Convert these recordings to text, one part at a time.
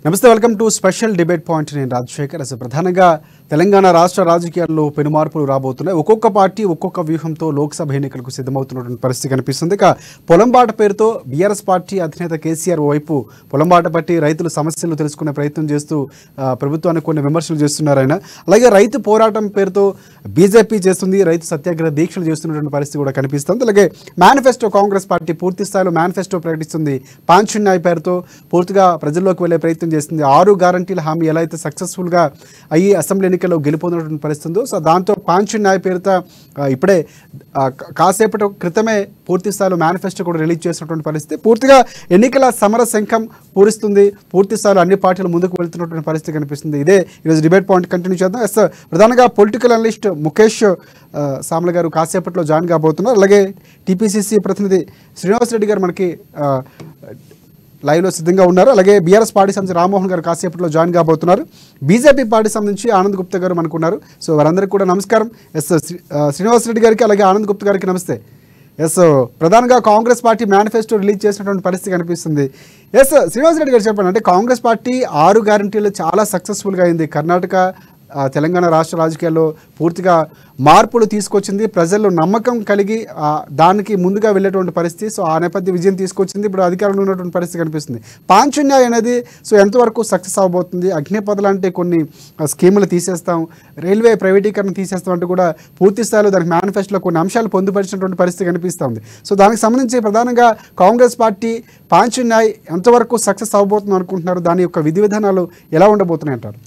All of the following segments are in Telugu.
నమస్తే, welcome to special debate point. నేను రాజశేఖర్. అసలు ప్రధానంగా తెలంగాణ రాష్ట్ర రాజకీయాల్లో పెనుమార్పులు రాబోతున్నాయి. ఒక్కొక్క పార్టీ ఒక్కొక్క వ్యూహంతో లోక్సభ ఎన్నికలకు సిద్ధమవుతున్నటువంటి పరిస్థితి కనిపిస్తుంది. ఇక పొలంబాట పేరుతో బీఆర్ఎస్ పార్టీ అధినేత కేసీఆర్ వైపు పొలంబాట పట్టి రైతుల సమస్యలు తెలుసుకునే ప్రయత్నం చేస్తూ ప్రభుత్వానికి కొన్ని విమర్శలు చేస్తున్నారు ఆయన. అలాగే రైతు పోరాటం పేరుతో బీజేపీ చేస్తుంది, రైతు సత్యాగ్రహ దీక్షలు చేస్తున్నటువంటి పరిస్థితి కూడా కనిపిస్తుంది. అలాగే మేనిఫెస్టో, కాంగ్రెస్ పార్టీ పూర్తి స్థాయిలో మేనిఫెస్టో ప్రకటిస్తుంది. పాంచున్యాయ్ పేరుతో పూర్తిగా ప్రజల్లోకి వెళ్లే ప్రయత్నం చేస్తుంది. 6 గ్యారంటీల హామీ ఎలా అయితే సక్సెస్ఫుల్గా అయ్యి అసెంబ్లీ ఎన్నికల్లో గెలుపొందినటువంటి పరిస్థితి ఉందో, సో దాంతో పాంచున్యాయ్ పేరుతో ఇప్పుడే కాసేపటి క్రితమే పూర్తి స్థాయిలో మేనిఫెస్టో కూడా రిలీజ్ చేసినటువంటి పరిస్థితి. పూర్తిగా ఎన్నికల సమర శంఖం పూరిస్తుంది. పూర్తి స్థాయిలో అన్ని పార్టీలు ముందుకు వెళ్తున్నటువంటి పరిస్థితి కనిపిస్తుంది. ఇదే ఈరోజు డిబేట్ పాయింట్ కంటిన్యూ చేద్దాం. ఎస్, ప్రధానంగా పొలిటికల్ అనలిస్ట్ ముఖేష్ సామ్ల గారు కాసేపట్లో జాయిన్ కాబోతున్నారు. అలాగే టీపీసీసీ ప్రతినిధి శ్రీనివాస్ రెడ్డి గారు మనకి లైవ్లో సిద్ధంగా ఉన్నారు. అలాగే బీఆర్ఎస్ పార్టీ సంబంధించి రామ్మోహన్ గారు కాసేపట్లో జాయిన్ కాబోతున్నారు. బీజేపీ పార్టీ సంబంధించి ఆనంద్ గుప్తా గారు మనకున్నారు. సో వారందరికీ కూడా నమస్కారం. ఎస్, శ్రీనివాస్ రెడ్డి గారికి అలాగే ఆనంద్ గుప్తా గారికి నమస్తే. ఎస్, ప్రధానంగా కాంగ్రెస్ పార్టీ మేనిఫెస్టో రిలీజ్ చేసినటువంటి పరిస్థితి కనిపిస్తుంది. ఎస్, శ్రీనివాస్ రెడ్డి గారు చెప్పండి, అంటే కాంగ్రెస్ పార్టీ 6 గ్యారంటీలు చాలా సక్సెస్ఫుల్గా అయింది. కర్ణాటక తెలంగాణ రాష్ట్ర రాజకీయాల్లో పూర్తిగా మార్పులు తీసుకొచ్చింది. ప్రజల్లో నమ్మకం కలిగి దానికి ముందుగా వెళ్ళేటువంటి పరిస్థితి. సో ఆ నేపథ్య విజయం తీసుకొచ్చింది. ఇప్పుడు అధికారంలో ఉన్నటువంటి పరిస్థితి కనిపిస్తుంది. పాంచున్యాయ్ అనేది సో ఎంతవరకు సక్సెస్ అవబోతుంది? అగ్నిపథ లాంటి కొన్ని స్కీములు తీసేస్తాం, రైల్వే ప్రైవేటీకరణ తీసేస్తాం అంటూ కూడా పూర్తి స్థాయిలో దానికి మేనిఫెస్టోలో కొన్ని అంశాలు పొందుపరిచినటువంటి పరిస్థితి కనిపిస్తుంది. సో దానికి సంబంధించి ప్రధానంగా కాంగ్రెస్ పార్టీ పాంచున్యాయ్ ఎంతవరకు సక్సెస్ అవబోతుంది అనుకుంటున్నారు? దాని యొక్క విధి విధానాలు ఎలా ఉండబోతున్నాయి అంటారు?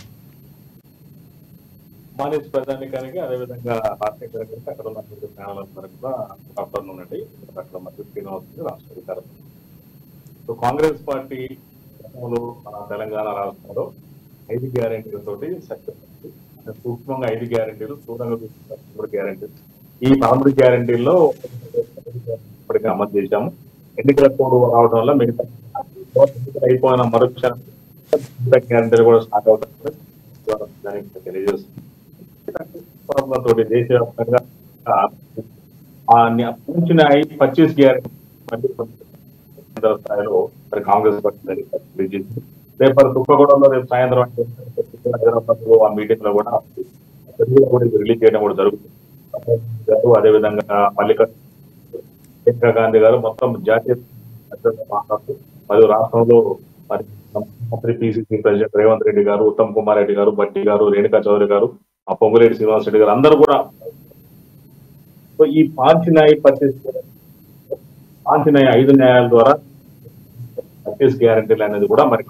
మానేజ్ ప్రధానికానికి అదేవిధంగా రాష్ట్రీయ అక్కడ ఉన్న ఛానల్ కూడా డాక్టర్ ఉండండి, అక్కడ మధ్య శ్రీనివాస్ రాష్ట్ర అధికారం. సో కాంగ్రెస్ పార్టీ మన తెలంగాణ రాష్ట్రంలో 5 గ్యారెంటీలతోటి సక్సెస్ అయింది. సూక్ష్మంగా 5 గ్యారెంటీలు, స్థూలంగా 3 గ్యారెంటీలు. ఈ 13 గ్యారెంటీల్లో ఇప్పటికే అమలు చేశాము. ఎన్నికల కోడ్ రావడం వల్ల మిగతా అయిపోయిన మరుక్షణం గ్యారెంటీలు కూడా స్టార్ట్ అవుతాయి తెలియజేస్తుంది. తోటి దేశవ్యాప్తంగా 25 గ్యారెంటీ స్థాయిలో మరి కాంగ్రెస్ పార్టీ రిలీజ్ చేసింది. రేపు తుక్కగూడలో రేపు సాయంత్రం హైదరాబాద్ లో ఆ మీటింగ్ లో కూడా రిలీజ్ చేయడం కూడా జరుగుతుంది. అదేవిధంగా మల్లికార్జున గాంధీ గారు మొత్తం జాతీయ మాట్లాడుతూ మరియు రాష్ట్రంలో మరి మంత్రి పిసిసి ప్రెసిడెంట్ రేవంత్ రెడ్డి గారు, ఉత్తమ్ కుమార్ రెడ్డి గారు, బట్టి గారు, రేణుకా చౌదరి గారు, పొంగులేటి శ్రీనివాస్ రెడ్డి గారు అందరూ కూడా ఈ పాంచున్యాయ్ 5 న్యాయాల ద్వారా 30 గ్యారెంటీలు అనేది కూడా మరి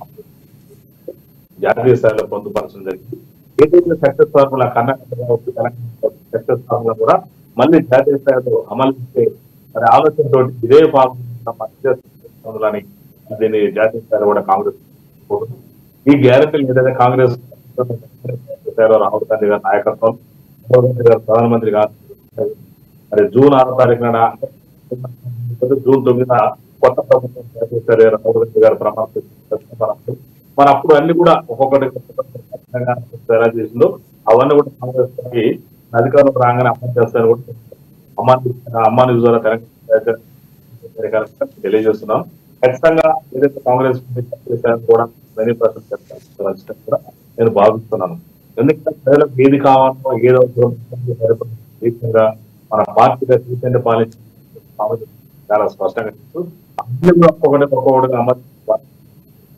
జాతీయ స్థాయిలో పొందుపరచడం జరిగింది. ఏదైతే success formula Karnataka success formula కూడా మళ్ళీ జాతీయ స్థాయిలో అమలు చేసే మరి ఆలోచనతో ఇదే ఫార్ములాని దీన్ని జాతీయ స్థాయిలో కూడా కాంగ్రెస్ ఈ గ్యారెంటీలు ఏదైతే కాంగ్రెస్ రాహుల్ గాంధీ గారి నాయకత్వం, ప్రధానమంత్రి గారు మరి జూన్ 6వ తారీఖున జూన్ 9న కొత్త ప్రభుత్వం రాహుల్ గాంధీ గారు ప్రమాణ మరి అప్పుడు అన్ని కూడా ఒక్కొక్కటి ఎలా చేసిందో అవన్నీ కూడా కాంగ్రెస్ పార్టీ అధికారంలో రాగానే అమలు చేస్తారని కూడా అమ్మాని ద్వారా తెలియజేస్తున్నాం. ఖచ్చితంగా ఏదైతే కాంగ్రెస్ కూడా కూడా నేను భావిస్తున్నాను. ఎందుకంటే ప్రజలకు ఏది కావాలో ఏదో దేశంగా మన పార్టీగా దేశాన్ని పాలించే చాలా స్పష్టంగా తెలుసు. అన్ని కూడా ఒక్కొక్కటిగా అమలు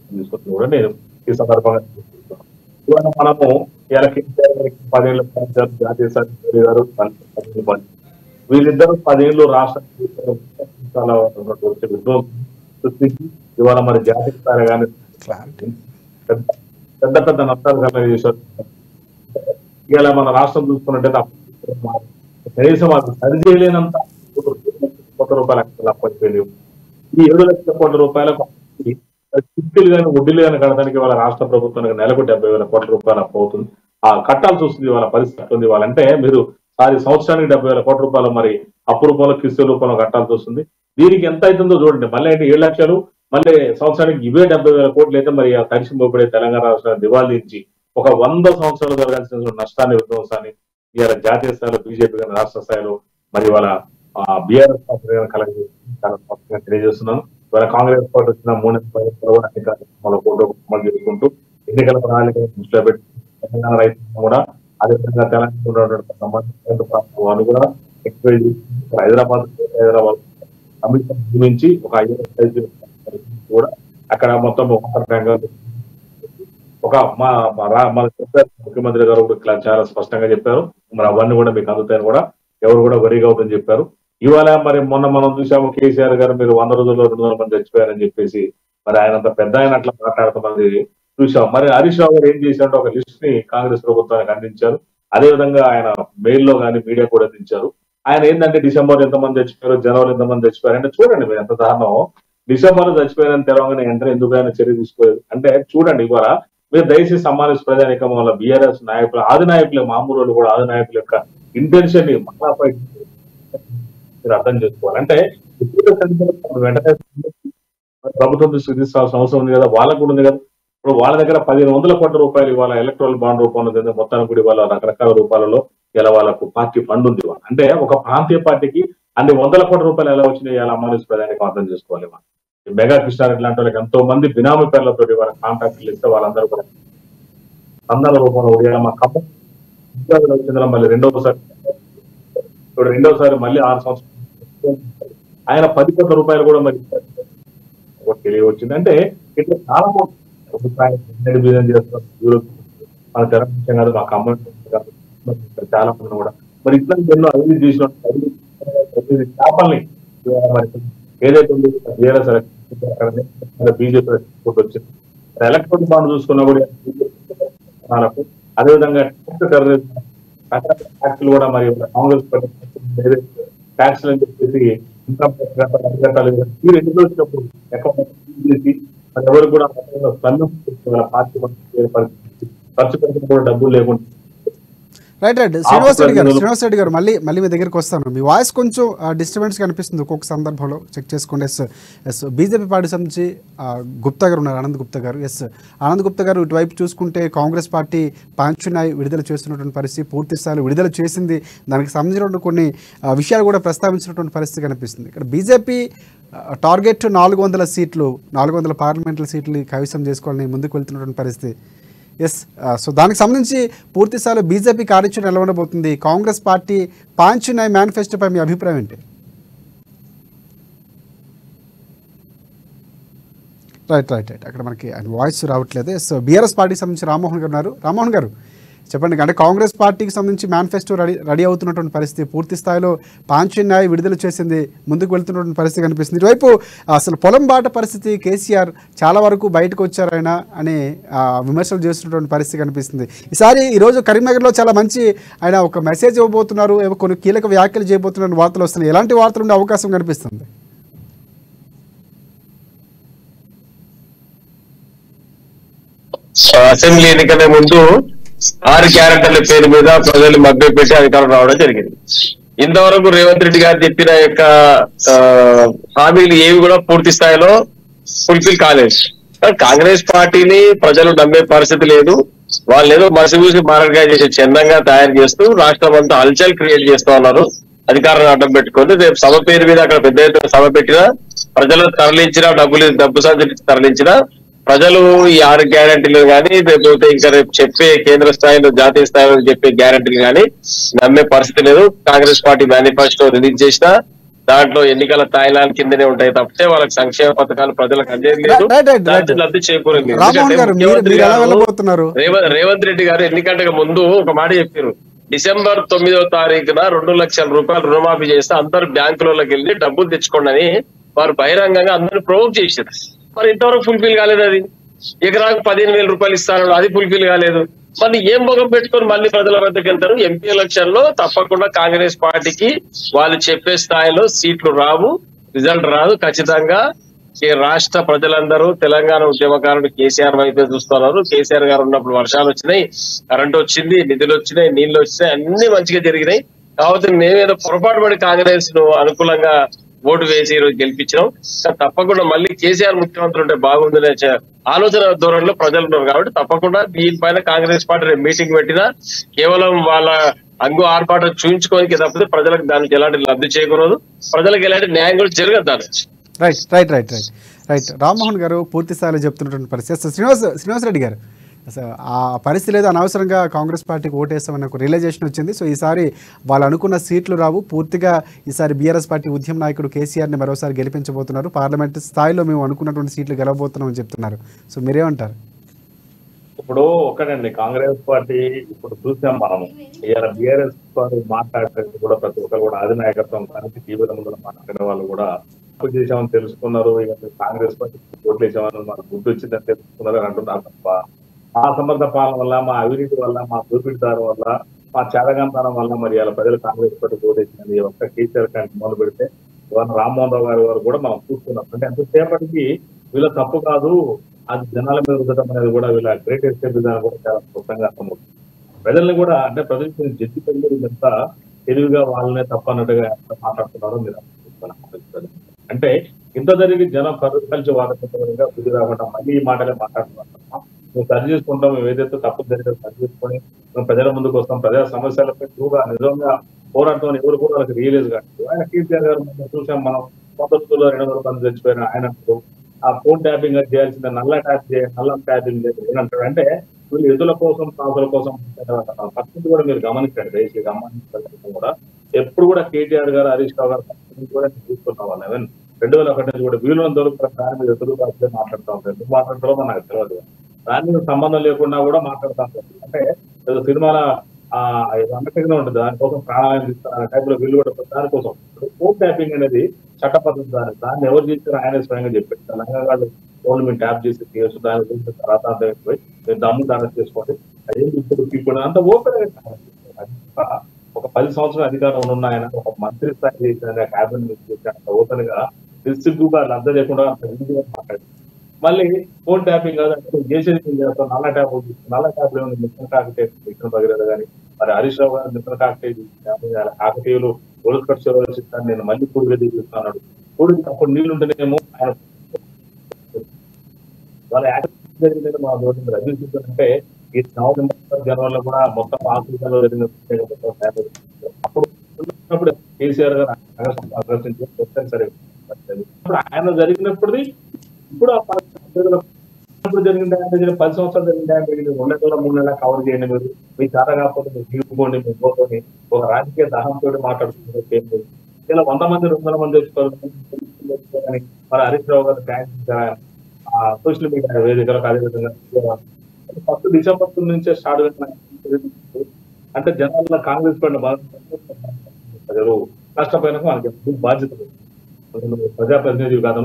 తీసుకొచ్చి కూడా నేను ఈ సందర్భంగా చూస్తున్నాను. ఇవాళ మనము ఇలా 10 ఏళ్ళు జాతీయ స్థాయి గారు వీళ్ళిద్దరూ 10 ఏళ్ళు రాష్ట్ర సృష్టించి ఇవాళ మరి జాతీయ స్థాయి కానీ పెద్ద పెద్ద నష్టాలు కలిగేశారు. ఇలా మన రాష్ట్రం చూసుకున్నట్టయితే కనీసం అది సరిచేయలేనంత కోట్ల రూపాయలు అప్పైపోయింది. ఈ 7 లక్షల కోట్ల రూపాయలకు చిక్కులు కానీ వడ్డీలు కానీ కట్టడానికి వాళ్ళ రాష్ట్ర ప్రభుత్వానికి నెలకు 70,000 కోట్ల రూపాయలు అప్పు అవుతుంది. ఆ కట్టాల్సి వస్తుంది. వాళ్ళ పరిస్థితి ఉంది. వాళ్ళంటే మీరు సంవత్సరానికి 70,000 కోట్ల రూపాయలు మరి అప్పు రూపంలో కిస్తీ రూపంలో కట్టాల్సి వస్తుంది. దీనికి ఎంత అవుతుందో చూడండి. మళ్ళీ అంటే 7 లక్షలు, మళ్ళీ సంవత్సరానికి ఇవే 70,000 కోట్లు అయితే మరి ఆ తడిసి మోపడే తెలంగాణ రాష్ట్రాన్ని దివాళీ నుంచి ఒక 100 సంవత్సరాలు జరగాల్సిన నష్టాన్ని, విధ్వంసాన్ని ఇవాళ జాతీయ స్థాయిలో బీజేపీ రాష్ట్ర స్థాయిలో మరి వాళ్ళ బీఆర్ఎస్ పార్టీ కలగజేసి చాలా స్పష్టంగా తెలియజేస్తున్నాను. ఇవాళ కాంగ్రెస్ పార్టీ వచ్చిన 3 నెలల అన్ని కార్యక్రమాలు అమలు చేసుకుంటూ ఎన్నికల ప్రణాళిక దృష్టిలో పెట్టి తెలంగాణ రైతులను కూడా అదేవిధంగా తెలంగాణ సంబంధించిన ప్రాంతాలు కూడా ఎక్కువ హైదరాబాద్ అమిత్ నియమించి ఒక ఐఏఎస్ కూడా అక్కడ మొత్తం ఒక ముఖ్యమంత్రి గారు కూడా చాలా స్పష్టంగా చెప్పారు. మరి అవన్నీ కూడా మీకు అందుతాయని కూడా ఎవరు కూడా వరిగా అవుతుందని చెప్పారు. ఇవాళ మరి మొన్న మనం చూసాము కేసీఆర్ గారు మీరు 100 రోజుల్లో 200 మంది చచ్చిపోయారని చెప్పేసి మరి ఆయన అంత పెద్ద ఆయన అట్లా మాట్లాడుతున్నది చూసాం. మరి హరీష్ రావు గారు ఏం చేశారంటే ఒక లిస్ట్ ని కాంగ్రెస్ ప్రభుత్వానికి అందించారు. అదేవిధంగా ఆయన మెయిల్ లో కానీ మీడియా కూడా అందించారు. ఆయన ఏంటంటే డిసెంబర్ ఎంతమంది చచ్చిపోయారు, జనవరి ఎంతమంది చచ్చిపోయారు అంటే చూడండి మీరు ఎంత దారుణం. డిసెంబర్ చచ్చిపోయారని తెలవగానే వెంటనే ఎందుకు ఆయన చర్య తీసుకోలేదు అంటే చూడండి. ఇవాళ మీరు దయచేసి సమావేశ ప్రజానికం వల్ల బీఆర్ఎస్ నాయకులు ఆది నాయకులు మామూలు వాళ్ళు కూడా ఆది నాయకుల యొక్క ఇంటెన్షన్ ని మళ్ళాపై మీరు అర్థం చేసుకోవాలి. అంటే వెంటనే ప్రభుత్వం దృష్టికి తీసుకోవాల్సిన అవసరం ఉంది కదా, వాళ్ళకు కూడా ఉంది కదా. ఇప్పుడు వాళ్ళ దగ్గర 1500 కోట్ల రూపాయలు ఇవాళ ఎలక్ట్రల్ బాండ్ రూపంలో మొత్తానికి కూడా ఇవాళ రకరకాల రూపాలలో ఇలా వాళ్ళకు పార్టీ ఫండ్ ఉంది. అంటే ఒక ప్రాంతీయ పార్టీకి అన్ని 100 కోట్ల రూపాయలు ఎలా వచ్చినాయి ఇలా అమలు ప్రధానికి అర్థం చేసుకోవాలి. మెగా కృష్ణారెడ్డి లాంటి వాళ్ళకి ఎంతో మంది బినామీ పేర్లతో వాళ్ళ కాంట్రాక్ట్లు ఇస్తే వాళ్ళందరూ కూడా స్పందన రూపంలో ఉదయం మా ఖమ్మం వచ్చిందా మళ్ళీ రెండోసారి మళ్ళీ 6 సంవత్సరాలు ఆయన 10 కోట్ల రూపాయలు కూడా మరి తెలియవచ్చింది. అంటే ఇట్లా చాలా చేస్తారు మన తెలంగాణ కాదు మా ఖమ్మం చాలా మంది కూడా మరి ఇట్లా ఎన్నో అభివృద్ధి చేసిన చేపల్ని మరి ఏదైతే బీజేపీ వచ్చింది. ఎలక్ట్రానిక్ బాండ్ చూసుకున్నా కూడా అదేవిధంగా ట్యాక్స్లు కూడా మరి కాంగ్రెస్ ట్యాక్స్ అని చెప్పేసి ఇన్కమ్ మీరు ఎన్నికలు వచ్చినప్పుడు ఎవరు కూడా పార్టీ ఖర్చు పెట్టిన కూడా డబ్బులు లేకుండా. రైట్ శ్రీనివాస్ రెడ్డి గారు మళ్ళీ మీ దగ్గరికి వస్తాను. మీ వాయిస్ కొంచెం డిస్టర్బెన్స్ కనిపిస్తుంది ఒక్కొక్క సందర్భంలో, చెక్ చేసుకోండి. ఎస్ బీజేపీ పార్టీ సంబంధించి గుప్తా గారు ఉన్నారు, ఆనంద్ గుప్తా గారు. ఎస్ ఆనంద్ గుప్తా గారు, ఇటువైపు చూసుకుంటే కాంగ్రెస్ పార్టీ పాంచునాయ్ విడుదల చేస్తున్నటువంటి పరిస్థితి, పూర్తి స్థాయిలో విడుదల చేసింది, దానికి సంబంధించినటువంటి కొన్ని విషయాలు కూడా ప్రస్తావించినటువంటి పరిస్థితి కనిపిస్తుంది. ఇక్కడ బీజేపీ టార్గెట్ 400 సీట్లు, 400 పార్లమెంటరీ సీట్లు కైవసం చేసుకోవాలని ముందుకు వెళ్తున్నటువంటి పరిస్థితి. ఎస్ సో దానికి సంబంధించి పూర్తి స్థాయిలో బీజేపీ కార్యాచరణ ఎలా ఉండబోతుంది? కాంగ్రెస్ పార్టీ పాంచునాయ్ మేనిఫెస్టోపై మీ అభిప్రాయం ఏంటి? రైట్ అక్కడ మనకి ఆయన వాయిస్ రావట్లేదు. ఎస్ బీఆర్ఎస్ పార్టీకి సంబంధించి రామ్మోహన్ గారు ఉన్నారు. రామ్మోహన్ గారు చెప్పండి. అంటే కాంగ్రెస్ పార్టీకి సంబంధించి మేనిఫెస్టో రెడీ అవుతున్నటువంటి పరిస్థితి, పూర్తి స్థాయిలో పాంచునాయ్ విడుదల చేసింది, ముందుకు వెళ్తున్నటువంటి పరిస్థితి కనిపిస్తుంది. ఇటువైపు అసలు పొలం బాట పరిస్థితి, కేసీఆర్ చాలా వరకు బయటకు వచ్చారు ఆయన అని విమర్శలు చేస్తున్నటువంటి పరిస్థితి కనిపిస్తుంది. ఈరోజు కరీంనగర్లో చాలా మంచి ఆయన ఒక మెసేజ్ ఇవ్వబోతున్నారు, కొన్ని కీలక వ్యాఖ్యలు చేయబోతున్న వార్తలు వస్తున్నాయి. ఎలాంటి వార్తలు ఉండే అవకాశం కనిపిస్తుంది? అసెంబ్లీ ఎన్నికల ముందు 6 గ్యారెంటీల పేరు మీద ప్రజలు మభ్యపెట్టి అధికారం రావడం జరిగింది. ఇంతవరకు రేవంత్ రెడ్డి గారు చెప్పిన యొక్క హామీలు ఏవి కూడా పూర్తి స్థాయిలో ఫుల్ఫిల్ కాలేదు. కాంగ్రెస్ పార్టీని ప్రజలు నమ్మే పరిస్థితి లేదు. వాళ్ళు ఏదో మసిపూసి మారడిగా చేసే చందంగా తయారు చేస్తూ రాష్ట్రం అంతా హల్చల్ క్రియేట్ చేస్తూ ఉన్నారు. అధికారాన్ని అడ్డం పెట్టుకొని రేపు సభ పేరు మీద అక్కడ పెద్ద ఎత్తున సభ పెట్టినా, ప్రజలు తరలించినా, డబ్బు సంచి తరలించినా ప్రజలు ఈ 6 గ్యారెంటీలు కానీ లేకపోతే ఇంకా రేపు చెప్పే కేంద్ర స్థాయిలో జాతీయ స్థాయిలో చెప్పే గ్యారెంటీలు కానీ నమ్మే పరిస్థితి లేదు. కాంగ్రెస్ పార్టీ మేనిఫెస్టో రిలీజ్ చేసినా దాంట్లో ఎన్నికల తాయిలాల కిందనే ఉంటాయి తప్పితే వాళ్ళకి సంక్షేమ పథకాలు ప్రజలకు అందేది లేదు, లబ్ధి చేకూరింది. రేవంత్ రెడ్డి గారు ఎన్నికంటే ముందు ఒక మాట చెప్పారు, డిసెంబర్ 9వ తారీఖున 2 లక్షల రూపాయలు రుణమాఫీ చేస్తే అందరు బ్యాంకులలోకి వెళ్ళి డబ్బులు తెచ్చుకోండి అని వారు బహిరంగంగా అందరూ ప్రొవోక్ చేశారు. మరి ఇంతవరకు ఫుల్ఫిల్ కాలేదు. అది ఎకరాకు 15,000 రూపాయలు ఇస్తాను, అది ఫుల్ఫిల్ కాలేదు. మళ్ళీ ఏం భోగం పెట్టుకొని మళ్ళీ ప్రజల వద్దకు వెళ్తారు? ఎంపీ ఎలక్షన్ లో తప్పకుండా కాంగ్రెస్ పార్టీకి వాళ్ళు చెప్పే స్థాయిలో సీట్లు రావు, రిజల్ట్ రాదు. ఖచ్చితంగా రాష్ట్ర ప్రజలందరూ తెలంగాణ ఉద్యమకారులు కేసీఆర్ వైపే చూస్తున్నారు. కేసీఆర్ గారు ఉన్నప్పుడు వర్షాలు వచ్చినాయి, కరెంట్ వచ్చింది, నిధులు వచ్చినాయి, నీళ్లు వచ్చినాయి, అన్ని మంచిగా జరిగినాయి. కాబట్టి మేమేదో పొరపాటు పడి కాంగ్రెస్ ను అనుకూలంగా ఓటు వేసి ఈరోజు గెలిపించినాం. తప్పకుండా మళ్ళీ కేసీఆర్ ముఖ్యమంత్రి ఉంటే బాగుందనే ఆలోచన ధోరణిలో ప్రజలు ఉన్నారు. కాబట్టి తప్పకుండా దీనిపైన కాంగ్రెస్ పార్టీ మీటింగ్ పెట్టినా కేవలం వాళ్ళ అంగు ఆర్పాటు చూయించుకోనికి తప్పితే ప్రజలకు దానికి ఎలాంటి లబ్ధి చేకూరదు, ప్రజలకు ఎలాంటి న్యాయం కూడా జరగదు. దాని right right right right right Rammohan గారు పూర్తి స్థాయిలో చెప్తున్నటువంటి పరిస్థితి. అసలు శ్రీనివాస్ రెడ్డి గారు, అసలు ఆ పరిస్థితి లేదు, అనవసరంగా కాంగ్రెస్ పార్టీకి ఓటేస్తామని ఒక రియలైజేషన్ వచ్చింది. సో ఈసారి వాళ్ళు అనుకున్న సీట్లు రావు, పూర్తిగా ఈసారి బీఆర్ఎస్ పార్టీ ఉద్యమ నాయకుడు కేసీఆర్ని మరోసారి గెలిపించబోతున్నారు, పార్లమెంట్ స్థాయిలో మేము అనుకున్నటువంటి సీట్లు గెలవబోతున్నామని చెప్తున్నారు. సో మీరేమంటారు? ఇప్పుడు ఒకటండి, కాంగ్రెస్ పార్టీ ఇప్పుడు చూసాం మనము, ఇవాళ బీఆర్ఎస్ వారు మాట్లాడేది కూడా ప్రతి ఒక్కరు కూడా అధినాయకత్వం కానీ టీవీల ముందు మాట్లాడే వాళ్ళు కూడా తప్పు చేసామని తెలుసుకున్నారు. ఇక కాంగ్రెస్ పార్టీ ఓట్లు వేసామని మాకు గుర్తు వచ్చిందని తెలుసుకున్నారు అని అంటున్నారు తప్ప, మా అసమర్థ పాలన వల్ల, మా అవినీతి వల్ల, మా దోపిడీదారు వల్ల, మా చేదగంతనం వల్ల మరి ఇలా ప్రజలు కాంగ్రెస్ పార్టీ ఓటేసింది ఒక్క కేసీఆర్ కానీ మొదలు పెడితే రామ్మోహన్ రావు గారి వారు కూడా మనం చూస్తున్నాం. అంటే ఎంతసేపటికి వీళ్ళ తప్పు కాదు, అది జనాల మీద రుద్దడం అనేది కూడా వీళ్ళ గ్రేట్ ఎస్టేట్ విధానం కూడా చాలా స్పష్టంగా అర్థమవుతుంది. ప్రజల్ని కూడా అంటే ప్రజలకు జడ్జి ప్రజలు ఎంత తెలివిగా వాళ్ళనే తప్పన్నట్టుగా ఎంత మాట్లాడుతున్నారో మీరు అర్థం. అంటే ఇంత జరిగి జనం కలిసి వాడకుండా బుద్ధి రాకుండా మళ్ళీ ఈ మాటలే మాట్లాడుతున్నారు. మేము సరి చేసుకుంటాం, మేము ఏదైతే తప్పు జరిగితే సరి చేసుకొని మేము ప్రజల ముందుకు వస్తాం, ప్రజా సమస్యలపై ఎక్కువగా నిజంగా పోరాటం ఎవరు కూడా వాళ్ళకి రియలైజ్ కాదు. ఆయన కేసీఆర్ గారు చూసాం మనం, 200 మంది చచ్చిపోయిన ఆయన ఆ ఫోన్ ట్యాపింగ్ చేయాల్సిన నల్ల ట్యాపింగ్ ఏమంటారు అంటే వీళ్ళు ఎదుల కోసం సాగుల కోసం పరిస్థితి కూడా మీరు గమనించండి. దయచేసి గమనించడం కూడా ఎప్పుడు కూడా కేటీఆర్ గారు, హరీష్ రావు గారు కూడా చూసుకున్న వాళ్ళు 2001 నుంచి కూడా వీళ్ళని దొరుకుతారు దాని మీద ఎదురు మాట్లాడుతూ ఉంటారు. ఎందుకు మాట్లాడతారో నాకు తెలియదు, దాని మీద సంబంధం లేకుండా కూడా మాట్లాడుతూ ఉంటారు. అంటే సినిమాల అన్నట్టుగానే ఉంటుంది, దానికోసం ప్రాణాలను తీస్తారు టైంలో వీళ్ళు కూడా దానికోసం. ఫోన్ ట్యాపింగ్ అనేది చట్టపద్ధతి, దాన్ని ఎవరు చేస్తారో ఆయన స్వయంగా చెప్పారు. తెలంగాణ ఫోన్ మీరు ట్యాప్ చేసి చేయొచ్చు, దాని గురించి తర్వాత మీరు దమ్ము దాన్ని చేసుకోండి, అదేం ఇప్పుడు అంత ఓపెన్ ఒక 10 సంవత్సరాల అధికారంలో ఉన్న ఆయన ఒక మంత్రి స్థాయి చేసిన క్యాబినెట్ చేసి అంత ఓపెన్ గా సిగ్గుగా లబ్ధ లేకుండా మాట్లాడి మళ్ళీ ఫోన్ ట్యాపింగ్ కాదంటే చేసేది చేస్తాం. నల్ల ట్యాప్ లో మిషన్ కాకటేజ్ భగీరథ కానీ మరి హరీష్ రావు గారు మిషన్ కాకటేజ్ కాకతీయులు గోల్కట్ చెరువు నేను మళ్ళీ కూడిగా తీసుకున్నాడు. కూడికి అప్పుడు నీళ్లు ఉంటేనేమో ఆయన వాళ్ళ యాక్సిడెంట్ జరిగిందంటే మా రోడ్డు అభివృద్ధి అంటే ఈ నవంబర్ జనవరిలో కూడా మొత్తం ఆఫ్రికాలో జరిగిన అప్పుడు కేసీఆర్ గారు ఆకర్షించి సరే ఇప్పుడు ఆయన జరిగినప్పుడు ఇప్పుడు ఇప్పుడు జరిగిన డ్యామేజ్ 10 సంవత్సరాలు జరిగిన డ్యామేజ్ 2 నెలల 3 నెలల కవర్ చేయండి. మీరు మీ చేత కాకపోతే మీరు తీసుకోండి, మీరు పోతుంది ఒక రాజకీయ దహంతో మాట్లాడుతున్నారు. ఇలా 100 మంది 200 మంది తెచ్చుకోవాలని మరి హరీష్ రావు గారు ట్యాంక్ సోషల్ మీడియా వేదికలకు అదేవిధంగా 1 డిసెంబర్ నుంచే స్టార్ట్ అయిన అంటే జనాల్లో కాంగ్రెస్ పడిన ప్రజలు కష్టపోయినా మనకి బాధ్యత ప్రజాప్రతినిధి కాదు.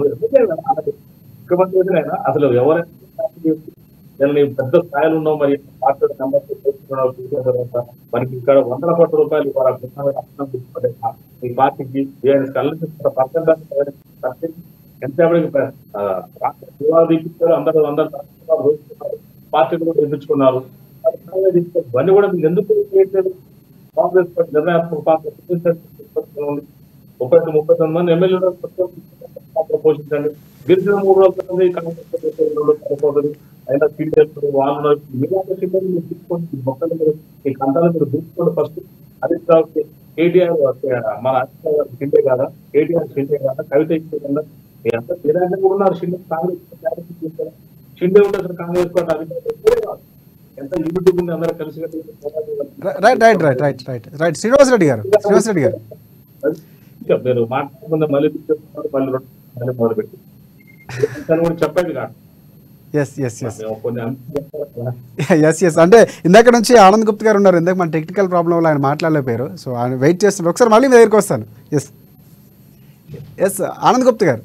ముఖ్యమంత్రి అయినా అసలు ఎవరైనా పెద్ద స్థాయిలో ఉన్నావు మరి పార్టీ తర్వాత మనకి ఇక్కడ 100 కోట్ల రూపాయలు ఈ పార్టీకి ఎంతసేపటికి అందరూ పార్టీ కూడా నిర్మించుకున్నారు. ఇవన్నీ కూడా మీకు ఎందుకు చేయట్లేదు? కాంగ్రెస్ పార్టీ నిర్ణయాత్మక పాత్ర 30 మంది ఎమ్మెల్యేలు పోషించండి. గిరిజన 3 రోజులు కాంగ్రెస్ అయినా సీనియర్లు వాళ్ళు మీలాంటి సీనియర్లు మీరు తీసుకోండి, మొక్కలు మీ కంటాలు మీరు దూసుకోండి. ఫస్ట్ హరీష్ రావు కేటీఆర్ మన హరీష్ రావు గారు షిండే కాదా, కేటీఆర్ షిండే కాదా, కవిత ఇచ్చే కదా మీరంతా తీరాంటే కూడా ఉన్నారు. షిండే కాంగ్రెస్ షిండే ఉంటుంది కాంగ్రెస్ పార్టీ అధికారులు ఎంత యూనిటీ ఉంది అందరూ కలిసి శ్రీనివాస్ రెడ్డి గారు మీరు మాట్లాడకుండా మళ్ళీ చెప్తున్నారు, మళ్ళీ మొదలుపెట్టి కూడా చెప్పేది కాదు. అంటే ఇందాక నుంచి ఆనంద్ గుప్తా గారు ఉన్నారు, ఇందాక మన టెక్నికల్ ప్రాబ్లం వల్ల ఆయన మాట్లాడలేకపోయారు. సో ఆయన వెయిట్ చేస్తున్నారు, ఒకసారి మళ్ళీ మీ దగ్గరికి వస్తాను. ఎస్ ఆనంద్ గుప్తా గారు,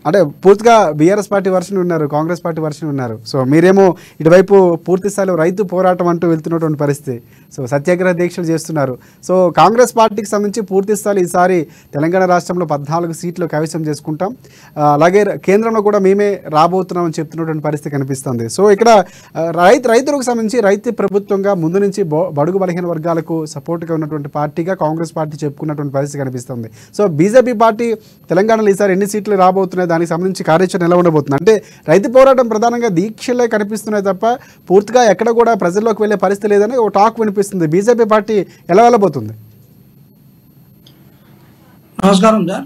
అంటే పూర్తిగా బీఆర్ఎస్ పార్టీ వర్షన్ ఉన్నారు, కాంగ్రెస్ పార్టీ వర్షన్ ఉన్నారు. సో మీరేమో ఇటువైపు పూర్తి స్థాయిలో రైతు పోరాటం అంటూ వెళ్తున్నటువంటి పరిస్థితి, సో సత్యాగ్రహ దీక్షలు చేస్తున్నారు. సో కాంగ్రెస్ పార్టీకి సంబంధించి పూర్తి స్థాయిలో ఈసారి తెలంగాణ రాష్ట్రంలో 14 సీట్లు కైవసం చేసుకుంటాం, అలాగే కేంద్రంలో కూడా మేమే రాబోతున్నామని చెప్తున్నటువంటి పరిస్థితి కనిపిస్తుంది. సో ఇక్కడ రైతులకు సంబంధించి రైతు ప్రభుత్వంగా ముందు నుంచి బడుగు బలహీన వర్గాలకు సపోర్ట్గా ఉన్నటువంటి పార్టీగా కాంగ్రెస్ పార్టీ చెప్పుకున్నటువంటి పరిస్థితి కనిపిస్తుంది. సో బీజేపీ పార్టీ తెలంగాణలో ఈసారి ఎన్ని సీట్లు రాబోతున్నాయి, దానికి సంబంధించి కార్యాచరణ ఎలా ఉండబోతుంది? అంటే రైతు పోరాటం ప్రధానంగా దీక్షలే కనిపిస్తున్నాయి తప్ప పూర్తిగా ఎక్కడ కూడా ప్రజల్లోకి వెళ్ళే పరిస్థితి లేదని ఒక టాక్ వినిపిస్తుంది. బీజేపీ పార్టీ ఎలా వెళ్ళబోతుంది? నమస్కారం సార్.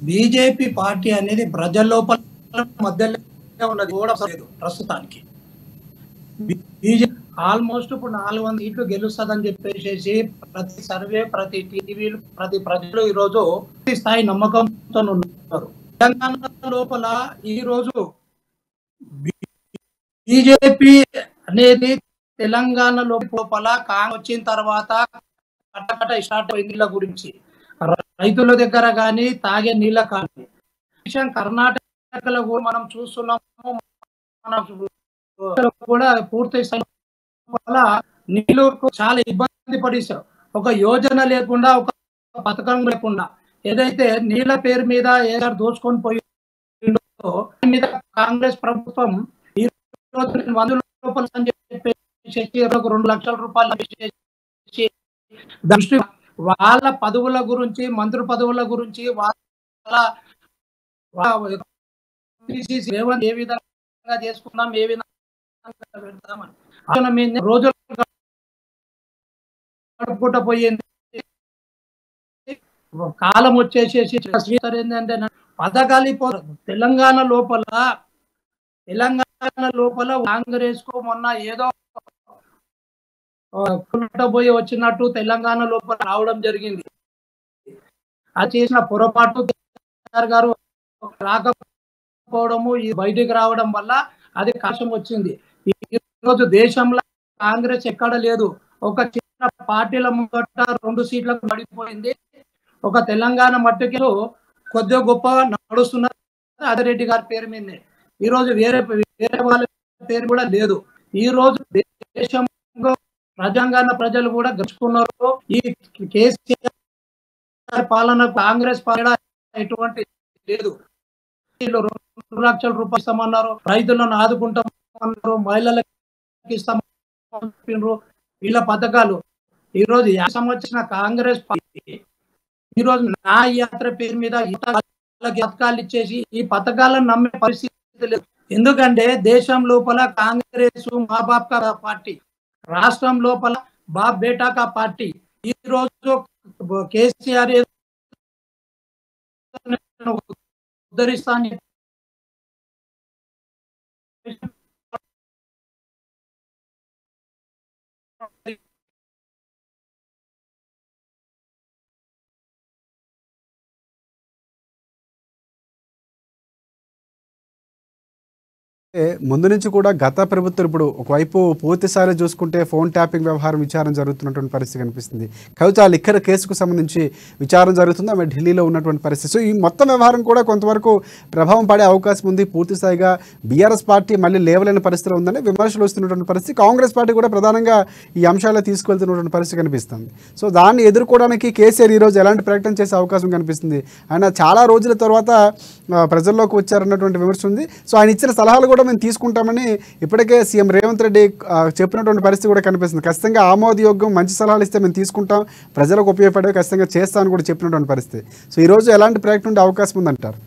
బీజేపీ పార్టీ అనేది ప్రజల లోపల మధ్యలో ఉన్నది కూడా లేదు ప్రస్తుతానికి. బీజేపీ ఆల్మోస్ట్ ఇప్పుడు 400 సీట్లు గెలుస్తుందని చెప్పేసి ప్రతి సర్వే, ప్రతి టీవీలు, ప్రతి ప్రజలు ఈరోజు స్థాయి నమ్మకంతో ఉన్నారు. తెలంగాణ లోపల ఈరోజు బీజేపీ అనేది తెలంగాణ లోపల కాంగ్రెస్ వచ్చిన తర్వాత కట్టకట్ట స్టార్ట్ నీళ్ళ గురించి, రైతుల దగ్గర కానీ తాగే నీళ్ళ కానీ విషయం కర్ణాటకలో కూడా మనం చూస్తున్నాము. మన కూడా పూర్తి వల్ల నీళ్ళు చాలా ఇబ్బంది పడిస్తారు. ఒక యోజన లేకుండా, ఒక పథకం లేకుండా, ఏదైతే నీళ్ళ పేరు మీద ఏదో దోచుకొని పోయి మీద కాంగ్రెస్ ప్రభుత్వం ఈ రోజు 100 రూపాయలు అని చెప్పేసి 2 లక్షల రూపాయలు దృష్టి వాళ్ళ పదవుల గురించి, మంత్రి పదవుల గురించి, వాళ్ళ ఏ విధంగా చేసుకున్నాం, ఏ విధంగా పెడతామని రోజులు గడుపుకుంటూ పోయింది. కాలం వచ్చేసేసి ఏంటంటే పథకాలు తెలంగాణ లోపల కాంగ్రెస్ కు మొన్న ఏదో పోయి వచ్చినట్టు తెలంగాణ లోపల రావడం జరిగింది. అది చేసిన పొరపాటు గారు రాకపోవడము, బయటికి రావడం వల్ల అది కష్టం వచ్చింది. ఈరోజు దేశంలో కాంగ్రెస్ ఎక్కడ లేదు. ఒక చిన్న పార్టీల ముంగట 2 సీట్లకు పడిపోయింది. ఒక తెలంగాణ మట్టుకి కొద్దిగా గొప్ప నడుస్తున్నారు ఆదిరెడ్డి గారి పేరు మీదనే. ఈ రోజు వేరే వాళ్ళ పేరు కూడా లేదు. ఈ రోజు దేశంలో తెలంగాణ ప్రజలు కూడా గెలుచుకున్నారు. ఈ కేసీఆర్ పాలన, కాంగ్రెస్ పాలన ఎటువంటి లేదు. 2 లక్షల రూపాయలు ఇస్తామన్నారు, రైతులను ఆదుకుంటామన్నారు, మహిళలకు ఇస్తామన్నారు. వీళ్ళ పథకాలు ఈ రోజు సంవత్సరం కాంగ్రెస్ పార్టీ ఈ రోజు నా యాత్ర పేరు మీద పథకాలు ఇచ్చేసి ఈ పథకాలను నమ్మే పరిస్థితి లేదు. ఎందుకంటే దేశం లోపల కాంగ్రెస్ మా బాప్ కా పార్టీ, రాష్ట్రం లోపల బాప్ బేటా కా పార్టీ. ఈ రోజు కేసీఆర్ ఉద్ధరిస్తాను ముందు నుంచి కూడా గత ప్రభుత్వం ఇప్పుడు ఒకవైపు పూర్తి స్థాయిలో చూసుకుంటే ఫోన్ ట్యాపింగ్ వ్యవహారం విచారణ జరుగుతున్నటువంటి పరిస్థితి కనిపిస్తుంది. కవిత లిక్కర్ కేసుకు సంబంధించి విచారణ జరుగుతుంది, ఆమె ఢిల్లీలో ఉన్నటువంటి పరిస్థితి. సో ఈ మొత్తం వ్యవహారం కూడా కొంతవరకు ప్రభావం పడే అవకాశం ఉంది. పూర్తి స్థాయిగా బీఆర్ఎస్ పార్టీ మళ్ళీ లేవలేని పరిస్థితిలో ఉందని విమర్శలు వస్తున్నటువంటి పరిస్థితి. కాంగ్రెస్ పార్టీ కూడా ప్రధానంగా ఈ అంశాలు తీసుకెళ్తున్నటువంటి పరిస్థితి కనిపిస్తుంది. సో దాన్ని ఎదుర్కోవడానికి కేసీఆర్ ఈరోజు ఎలాంటి ప్రకటన చేసే అవకాశం కనిపిస్తుంది? ఆయన చాలా రోజుల తర్వాత ప్రజల్లోకి వచ్చారన్నటువంటి విమర్శ ఉంది. సో ఆయన ఇచ్చిన సలహాలు కూడా మేము తీసుకుంటామని ఇప్పటికే సీఎం రేవంత్ రెడ్డి చెప్పినటువంటి పరిస్థితి కూడా కనిపిస్తుంది. ఖచ్చితంగా ఆమోదయోగ్యం మంచి సలహాలు ఇస్తే మేము తీసుకుంటాం, ప్రజలకు ఉపయోగపడే ఖచ్చితంగా చేస్తామని కూడా చెప్పినటువంటి పరిస్థితి. సో ఈరోజు ఎలాంటి ప్రకటన ఉండే అవకాశం ఉందంటారు?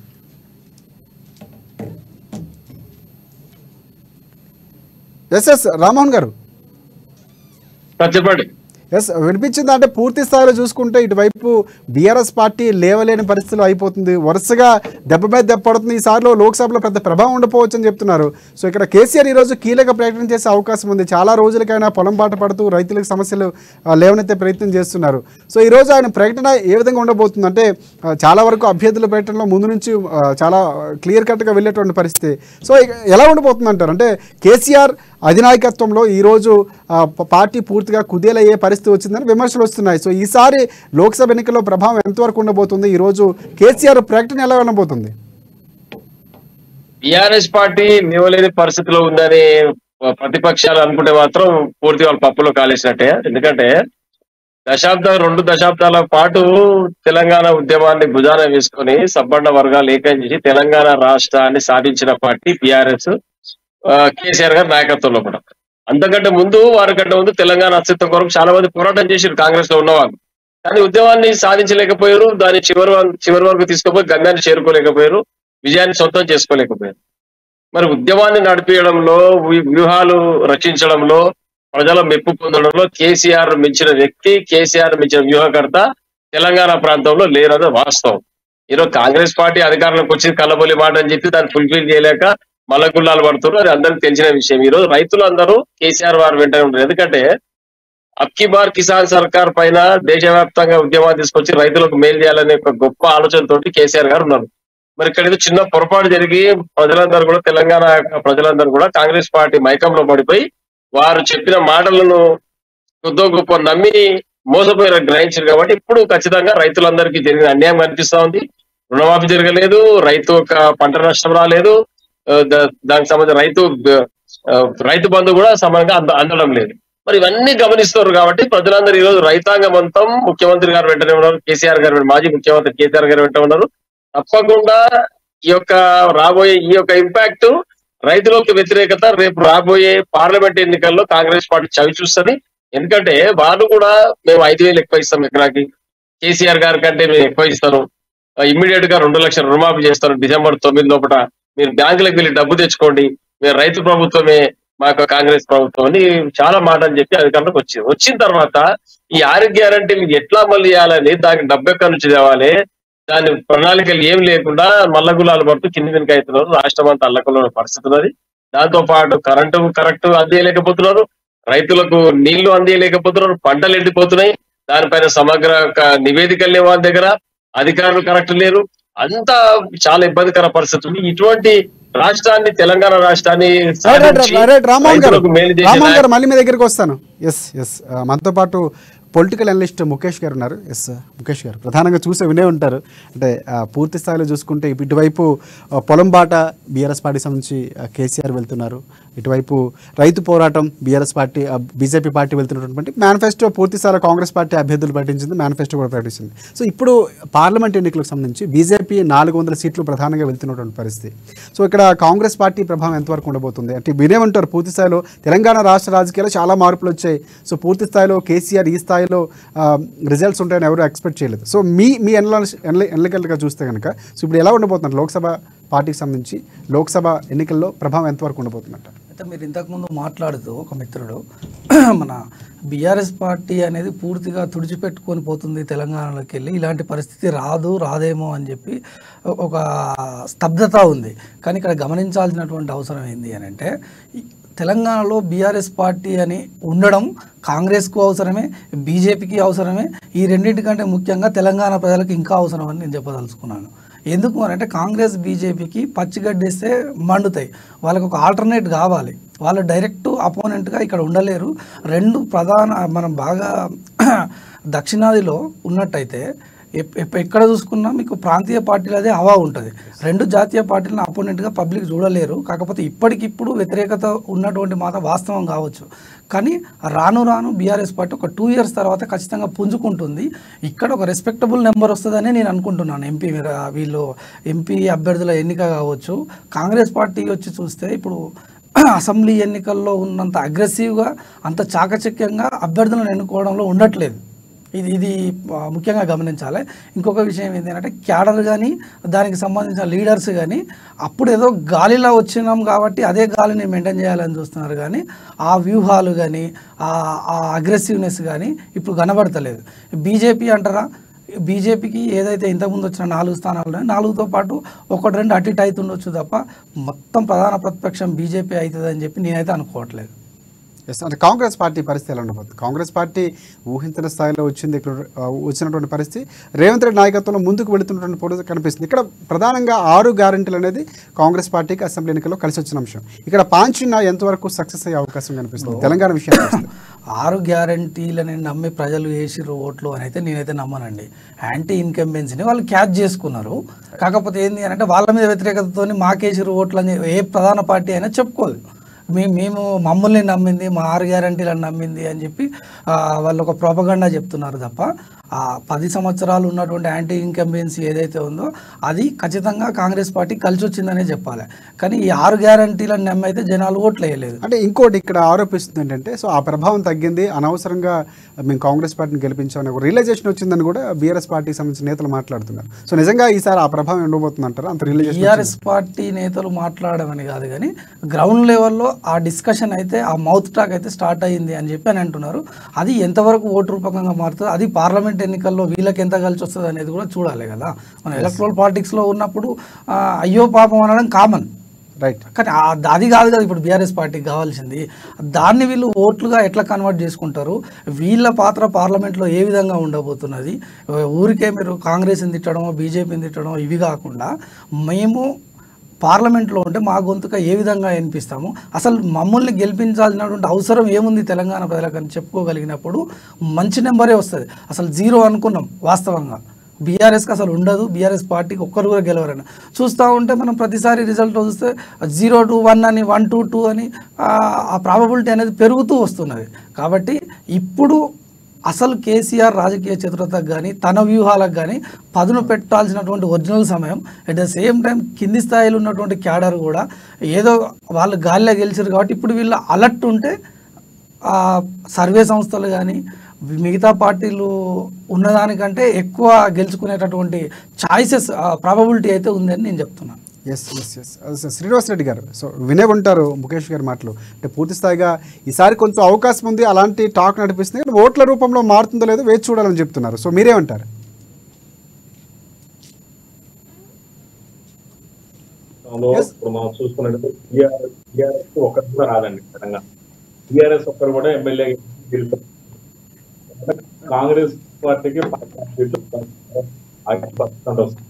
ఎస్ రామ్మోహన్ గారు చెప్పండి. ఎస్ వినిపించింది. అంటే పూర్తి స్థాయిలో చూసుకుంటే ఇటువైపు బీఆర్ఎస్ పార్టీ లేవలేని పరిస్థితులు అయిపోతుంది, వరుసగా దెబ్బ మీద దెబ్బ పడుతుంది. ఈసారిలో లోక్సభలో పెద్ద ప్రభావం ఉండకపోవచ్చు అని చెప్తున్నారు. సో ఇక్కడ కేసీఆర్ ఈరోజు కీలక ప్రకటన చేసే అవకాశం ఉంది. చాలా రోజులకైనా పొలం బాట పడుతూ రైతులకు సమస్యలు లేవనెత్తే ప్రయత్నం చేస్తున్నారు. సో ఈరోజు ఆయన ప్రకటన ఏ విధంగా ఉండబోతుంది? అంటే చాలా వరకు అభ్యర్థుల ప్రకటనలో ముందు నుంచి చాలా క్లియర్ కట్గా వెళ్ళేటువంటి పరిస్థితి. సో ఎలా ఉండబోతుంది అంటారు? అంటే కేసీఆర్ అధినాయకత్వంలో ఈరోజు పార్టీ పూర్తిగా కుదేలయ్యే పరిస్థితి వచ్చిందని విమర్శలు వస్తున్నాయి. సో ఈసారి లోక్సభ ఎన్నికల్లో ప్రభావం ఎంతవరకు ఉండబోతుంది? ఈరోజు కేసీఆర్ ప్రకటన ఎలా ఉండబోతుంది? టిఆర్ఎస్ పార్టీ నిలవలేని పరిస్థితిలో ఉందని ప్రతిపక్షాలు అనుకుంటే మాత్రం పూర్తి వాళ్ళ పప్పులో కాలేసినట్టే. ఎందుకంటే 2 దశాబ్దాల పాటు తెలంగాణ ఉద్యమాన్ని భుజాన వేసుకొని సబ్బండ వర్గాలు ఏకం చేసి తెలంగాణ రాష్ట్రాన్ని సాధించిన పార్టీ టిఆర్ఎస్, కేసీఆర్ గారి నాయకత్వంలో కూడా. అంతకంటే ముందు, వారికంటే ముందు తెలంగాణ అస్తిత్వం కొరకు చాలా మంది పోరాటం చేశారు కాంగ్రెస్ లో ఉన్నవాళ్ళు. కానీ ఉద్యమాన్ని సాధించలేకపోయారు, దాన్ని చివరి వరకు తీసుకుపోయి గమ్యాన్ని చేరుకోలేకపోయారు, విజయాన్ని సొంతం చేసుకోలేకపోయారు. మరి ఉద్యమాన్ని నడిపించడంలో, వ్యూహాలు రచించడంలో, ప్రజల మెప్పు పొందడంలో కేసీఆర్ మించిన వ్యక్తి, కేసీఆర్ మించిన వ్యూహకర్త తెలంగాణ ప్రాంతంలో లేరన్నది వాస్తవం. ఈరోజు కాంగ్రెస్ పార్టీ అధికారంలోకి వచ్చి కల్లబొల్లి మాట అని చెప్పి దాన్ని ఫుల్ఫిల్ చేయలేక మల్ల గుల్లాలు పడుతున్నారు. అది అందరికి తెలిసిన విషయం. ఈ రోజు రైతులు అందరూ కేసీఆర్ వారు వెంటనే ఉంటారు. ఎందుకంటే అబ్కి బార్ కిసాన్ సర్కార్ పైన దేశవ్యాప్తంగా ఉద్యమాలు తీసుకొచ్చి రైతులకు మేలు చేయాలనే ఒక గొప్ప ఆలోచనతోటి కేసీఆర్ గారు ఉన్నారు. మరి ఇక్కడ ఏదో చిన్న పొరపాటు జరిగి ప్రజలందరూ కూడా తెలంగాణ ప్రజలందరూ కూడా కాంగ్రెస్ పార్టీ మైకంలో పడిపోయి వారు చెప్పిన మాటలను కొద్దో గొప్ప నమ్మి మోసపోయిన గ్రహించారు. కాబట్టి ఇప్పుడు ఖచ్చితంగా రైతులందరికీ జరిగిన అన్యాయం కనిపిస్తా ఉంది. రుణమాఫీ జరగలేదు, రైతు ఒక పంట నష్టం రాలేదు, దానికి సంబంధించిన రైతు బంధు కూడా సమానంగా అందడం లేదు. మరి ఇవన్నీ గమనిస్తున్నారు. కాబట్టి ప్రజలందరూ ఈ రోజు రైతాంగం మొత్తం ముఖ్యమంత్రి గారు వెంటనే ఉన్నారు, కేసీఆర్ గారు మాజీ ముఖ్యమంత్రి కేసీఆర్ గారు వెంట ఉన్నారు. తప్పకుండా ఈ యొక్క ఇంపాక్ట్ రైతులకు వ్యతిరేకత రేపు రాబోయే పార్లమెంట్ ఎన్నికల్లో కాంగ్రెస్ పార్టీ చవి చూస్తుంది. ఎందుకంటే వాళ్ళు కూడా మేము 5,000 ఎక్కువ ఇస్తాం ఎకరాకి, కేసీఆర్ గారి కంటే మేము ఎక్కువ ఇస్తాను, ఇమ్మీడియట్ గా 2 లక్షల రుణమాఫీ చేస్తాను December 9 లోపల, మీరు బ్యాంకులకు వెళ్ళి డబ్బు తెచ్చుకోండి, మీరు రైతు ప్రభుత్వమే మాకు కాంగ్రెస్ ప్రభుత్వం అని చాలా మాటలు చెప్పి అధికారంలోకి వచ్చిన తర్వాత ఈ 6 గ్యారంటీలు ఎట్లా అమలు చేయాలని, దానికి డబ్బు ఎక్కడి నుంచి తేవాలి, దాని ప్రణాళికలు ఏం లేకుండా మల్లగులాలు పడుతూ కింది వెనుక అవుతున్నారు. రాష్ట్రం అంతా అల్లకల్లో పరిస్థితి ఉన్నది. దాంతో పాటు కరెంటు కరెక్ట్ అందియలేకపోతున్నారు, రైతులకు నీళ్లు అందియలేకపోతున్నారు, పంటలు ఎండిపోతున్నాయి. దానిపైన సమగ్ర నివేదికలు లేవు వాళ్ళ దగ్గర, అధికారులు కరెక్ట్ లేరు. అంతా చాలా ఇబ్బందికర పరిస్థితి ఉంది. ఇటువంటి రాష్ట్రాన్ని, తెలంగాణ రాష్ట్రాన్ని రామ్మోహన్ గారు మళ్ళీ మీ దగ్గరికి వస్తాను. మనతో పాటు పొలిటికల్ అనలిస్ట్ ముఖేష్ గారు ఉన్నారు. ముఖేష్ గారు ప్రధానంగా వినే ఉంటారు. అంటే పూర్తి స్థాయిలో చూసుకుంటే ఇటువైపు పొలం బాట బీఆర్ఎస్ పార్టీ సంబంధించి కేసీఆర్ వెళ్తున్నారు, ఇటువైపు రైతు పోరాటం బీజేపీ పార్టీ వెళ్తున్నటువంటి మేనిఫెస్టో పూర్తి స్థాయిలో కాంగ్రెస్ పార్టీ అభ్యర్థులు ప్రకటించింది, మేనిఫెస్టో కూడా ప్రకటించింది. సో ఇప్పుడు పార్లమెంట్ ఎన్నికలకు సంబంధించి బీజేపీ 400 సీట్లు ప్రధానంగా వెళ్తున్నటువంటి పరిస్థితి. సో ఇక్కడ కాంగ్రెస్ పార్టీ ప్రభావం ఎంతవరకు ఉండబోతుంది? అంటే వినే ఉంటారు పూర్తి స్థాయిలో తెలంగాణ రాష్ట్ర రాజకీయాల్లో చాలా మార్పులు వచ్చాయి. సో పూర్తి స్థాయిలో కేసీఆర్ ఈ స్థాయిలో రిజల్ట్స్ ఉంటాయని ఎవరు ఎక్స్పెక్ట్ చేయలేదు. సో మీ ఎన్నికలుగా చూస్తే కనుక సో ఇప్పుడు ఎలా ఉండబోతున్నారు లోక్సభ పార్టీకి సంబంధించి లోక్సభ ఎన్నికల్లో ప్రభావం ఎంతవరకు ఉండబోతుందంట? అయితే మీరు ఇంతకుముందు మాట్లాడుతూ ఒక మిత్రుడు మన బీఆర్ఎస్ పార్టీ అనేది పూర్తిగా తుడిచిపెట్టుకొని పోతుంది తెలంగాణలోకి వెళ్ళి, ఇలాంటి పరిస్థితి రాదేమో అని చెప్పి ఒక స్తబ్దత ఉంది. కానీ ఇక్కడ గమనించాల్సినటువంటి అవసరం ఏంది అని అంటే, తెలంగాణలో బీఆర్ఎస్ పార్టీ అని ఉండడం కాంగ్రెస్కు అవసరమే, బీజేపీకి అవసరమే. ఈ రెండింటికంటే ముఖ్యంగా తెలంగాణ ప్రజలకు ఇంకా అవసరం అని నేను చెప్పదలుచుకున్నాను. ఎందుకు అని అంటే కాంగ్రెస్ బీజేపీకి పచ్చిగడ్డేస్తే మండుతాయి, వాళ్ళకు ఒక ఆల్టర్నేట్ కావాలి. వాళ్ళు డైరెక్ట్ అపోనెంట్గా ఇక్కడ ఉండలేరు. రెండు ప్రధాన మనం బాగా దక్షిణాదిలో ఉన్నట్టయితే ఎక్కడ చూసుకున్నా మీకు ప్రాంతీయ పార్టీలదే హవా ఉంటుంది. రెండు జాతీయ పార్టీలను అపోనెంట్గా పబ్లిక్ చూడలేరు. కాకపోతే ఇప్పటికిప్పుడు వ్యతిరేకత ఉన్నటువంటి మాట వాస్తవం కావచ్చు. కానీ రాను బీఆర్ఎస్ పార్టీ ఒక 2 years తర్వాత ఖచ్చితంగా పుంజుకుంటుంది. ఇక్కడ ఒక రెస్పెక్టబుల్ నెంబర్ వస్తుందని నేను అనుకుంటున్నాను. ఎంపీ అభ్యర్థుల ఎన్నిక కావచ్చు. కాంగ్రెస్ పార్టీ వచ్చి చూస్తే ఇప్పుడు అసెంబ్లీ ఎన్నికల్లో ఉన్నంత అగ్రెసివ్గా, అంత చాకచక్యంగా అభ్యర్థులను ఎన్నుకోవడంలో ఉండట్లేదు. ఇది ముఖ్యంగా గమనించాలి. ఇంకొక విషయం ఏంటంటే క్యాడర్ కానీ దానికి సంబంధించిన లీడర్స్ కానీ అప్పుడు ఏదో గాలిలో వచ్చినాం కాబట్టి అదే గాలిని మెయింటైన్ చేయాలని చూస్తున్నారు. కానీ ఆ వ్యూహాలు కానీ ఆ అగ్రెసివ్నెస్ కానీ ఇప్పుడు కనబడతలేదు. బీజేపీ అంటారా, బీజేపీకి ఏదైతే ఇంతకుముందు వచ్చిన 4 స్థానాలు 4తో పాటు 1-2 అటు ఇటు అవుతుండొచ్చు తప్ప మొత్తం ప్రధాన ప్రతిపక్షం బీజేపీ అవుతుందని చెప్పి నేనైతే అనుకోవట్లేదు. అంటే కాంగ్రెస్ పార్టీ పరిస్థితి ఎలా ఉండబోతుంది? కాంగ్రెస్ పార్టీ ఊహించిన స్థాయిలో వచ్చినటువంటి పరిస్థితి రేవంత్ రెడ్డి నాయకత్వంలో ముందుకు వెళుతున్నటువంటి పరిస్థితి కనిపిస్తుంది. ఇక్కడ ప్రధానంగా 6 గ్యారెంటీలు అనేది కాంగ్రెస్ పార్టీకి అసెంబ్లీ ఎన్నికల్లో కలిసి వచ్చిన అంశం. ఇక్కడ పాంచిన ఎంతవరకు సక్సెస్ అయ్యే అవకాశం కనిపిస్తుంది తెలంగాణ విషయాన్ని? 6 గ్యారెంటీలని నమ్మి ప్రజలు వేసిర్రు ఓట్లు అని అయితే నేనైతే నమ్మనండి. యాంటీ ఇన్కంబెన్సీని వాళ్ళు క్యాచ్ చేసుకున్నారు. కాకపోతే ఏంటి అని అంటే వాళ్ళ మీద వ్యతిరేకతతో మాకేసిర్రు ఓట్లు అని ఏ ప్రధాన పార్టీ అయినా చెప్పుకోదు. మేము మమ్మల్ని నమ్మింది, మా 6 గ్యారెంటీలను నమ్మింది అని చెప్పి వాళ్ళు ఒక ప్రోపగండా చెప్తున్నారు తప్ప 10 సంవత్సరాలు ఉన్నటువంటి యాంటీ ఇన్కంబెన్సీ ఏదైతే ఉందో అది ఖచ్చితంగా కాంగ్రెస్ పార్టీ కలిసి వచ్చిందనే చెప్పాలి. కానీ ఈ 6 గ్యారెంటీలను నమ్మైతే జనాలు ఓట్లు వేయలేదు. అంటే ఇంకోటి ఇక్కడ ఆరోపిస్తుంది ఏంటంటే సో ఆ ప్రభావం తగ్గింది, అనవసరంగా మేము కాంగ్రెస్ పార్టీని గెలిపించామని ఒక రియలైజేషన్ వచ్చిందని కూడా బీఆర్ఎస్ పార్టీకి సంబంధించిన నేతలు మాట్లాడుతున్నారు. సో నిజంగా ఈసారి ఆ ప్రభావం ఉండబోతుంది అంటారా? అంత రియలైజేషన్ బీఆర్ఎస్ పార్టీ నేతలు మాట్లాడమని కాదు కానీ గ్రౌండ్ లెవెల్లో ఆ డిస్కషన్ అయితే, ఆ మౌత్ టాక్ అయితే స్టార్ట్ అయ్యింది అని చెప్పి అని అంటున్నారు. అది ఎంతవరకు ఓటు రూపకంగా మారుతుందో అది పార్లమెంట్ పార్లమెంట్ ఎన్నికల్లో వీళ్ళకి ఎంత కలిసి వస్తుంది అనేది కూడా చూడాలి కదా. మనం ఎలక్ట్రల్ పాలిటిక్స్లో ఉన్నప్పుడు అయ్యో పాపం అనడం కామన్, రైట్. కానీ అది కాదు కదా ఇప్పుడు బీఆర్ఎస్ పార్టీకి కావాల్సింది. దాన్ని వీళ్ళు ఓట్లుగా ఎట్లా కన్వర్ట్ చేసుకుంటారు, వీళ్ళ పాత్ర పార్లమెంట్లో ఏ విధంగా ఉండబోతున్నది. ఊరికే మీరు కాంగ్రెస్ని తిట్టడమో బీజేపీని తిట్టడమో ఇవి కాకుండా మేము పార్లమెంట్లో ఉంటే మా గొంతుక ఏ విధంగా వినిపిస్తాము, అసలు మమ్మల్ని గెలిపించాల్సినటువంటి అవసరం ఏముంది తెలంగాణ ప్రజలకని చెప్పుకోగలిగినప్పుడు మంచి నెంబరే వస్తుంది. అసలు 0 అనుకున్నాం వాస్తవంగా, బీఆర్ఎస్కి అసలు ఉండదు, బీఆర్ఎస్ పార్టీకి ఒక్కరు కూడా గెలవరని చూస్తూ ఉంటే మనం ప్రతిసారి రిజల్ట్ చూస్తే 0 to 1 అని 1 to 2 అని ఆ ప్రాబబిలిటీ అనేది పెరుగుతూ వస్తున్నది. కాబట్టి ఇప్పుడు అసలు కేసీఆర్ రాజకీయ చతురతకు కానీ తన వ్యూహాలకు కానీ పదును పెట్టాల్సినటువంటి ఒరిజినల్ సమయం. అట్ ద సేమ్ టైం కింది స్థాయిలో ఉన్నటువంటి క్యాడర్ కూడా ఏదో వాళ్ళు గాలిలో గెలిచారు కాబట్టి ఇప్పుడు వీళ్ళు అలర్ట్ ఉంటే సర్వే సంస్థలు కానీ మిగతా పార్టీలు ఉన్నదానికంటే ఎక్కువ గెలుచుకునేటటువంటి ఛాయిసెస్ ప్రాబబిలిటీ అయితే ఉందని నేను చెప్తున్నాను. S S S Srinivas Reddy గారు, సో వినే ఉంటారు ముఖేష్ గారి మాటలు. అంటే పూర్తి స్థాయిగా ఈసారి కొంచెం అవకాశం ఉంది, అలాంటి టాక్ నడిపిస్తుంది, కానీ ఓట్ల రూపంలో మారుతుందో లేదో వేచి చూడాలని చెప్తున్నారు. సో మీరేమంటారు? ఇప్పుడు మనం చూసుకున్నట్టు టీఆర్ఎస్ ఒక్కరు కూడా రాదండి తెలంగాణ. టీఆర్ఎస్ ఒక్కరు కూడా ఎమ్మెల్యే కాంగ్రెస్ పార్టీకి 5% వస్తుంది.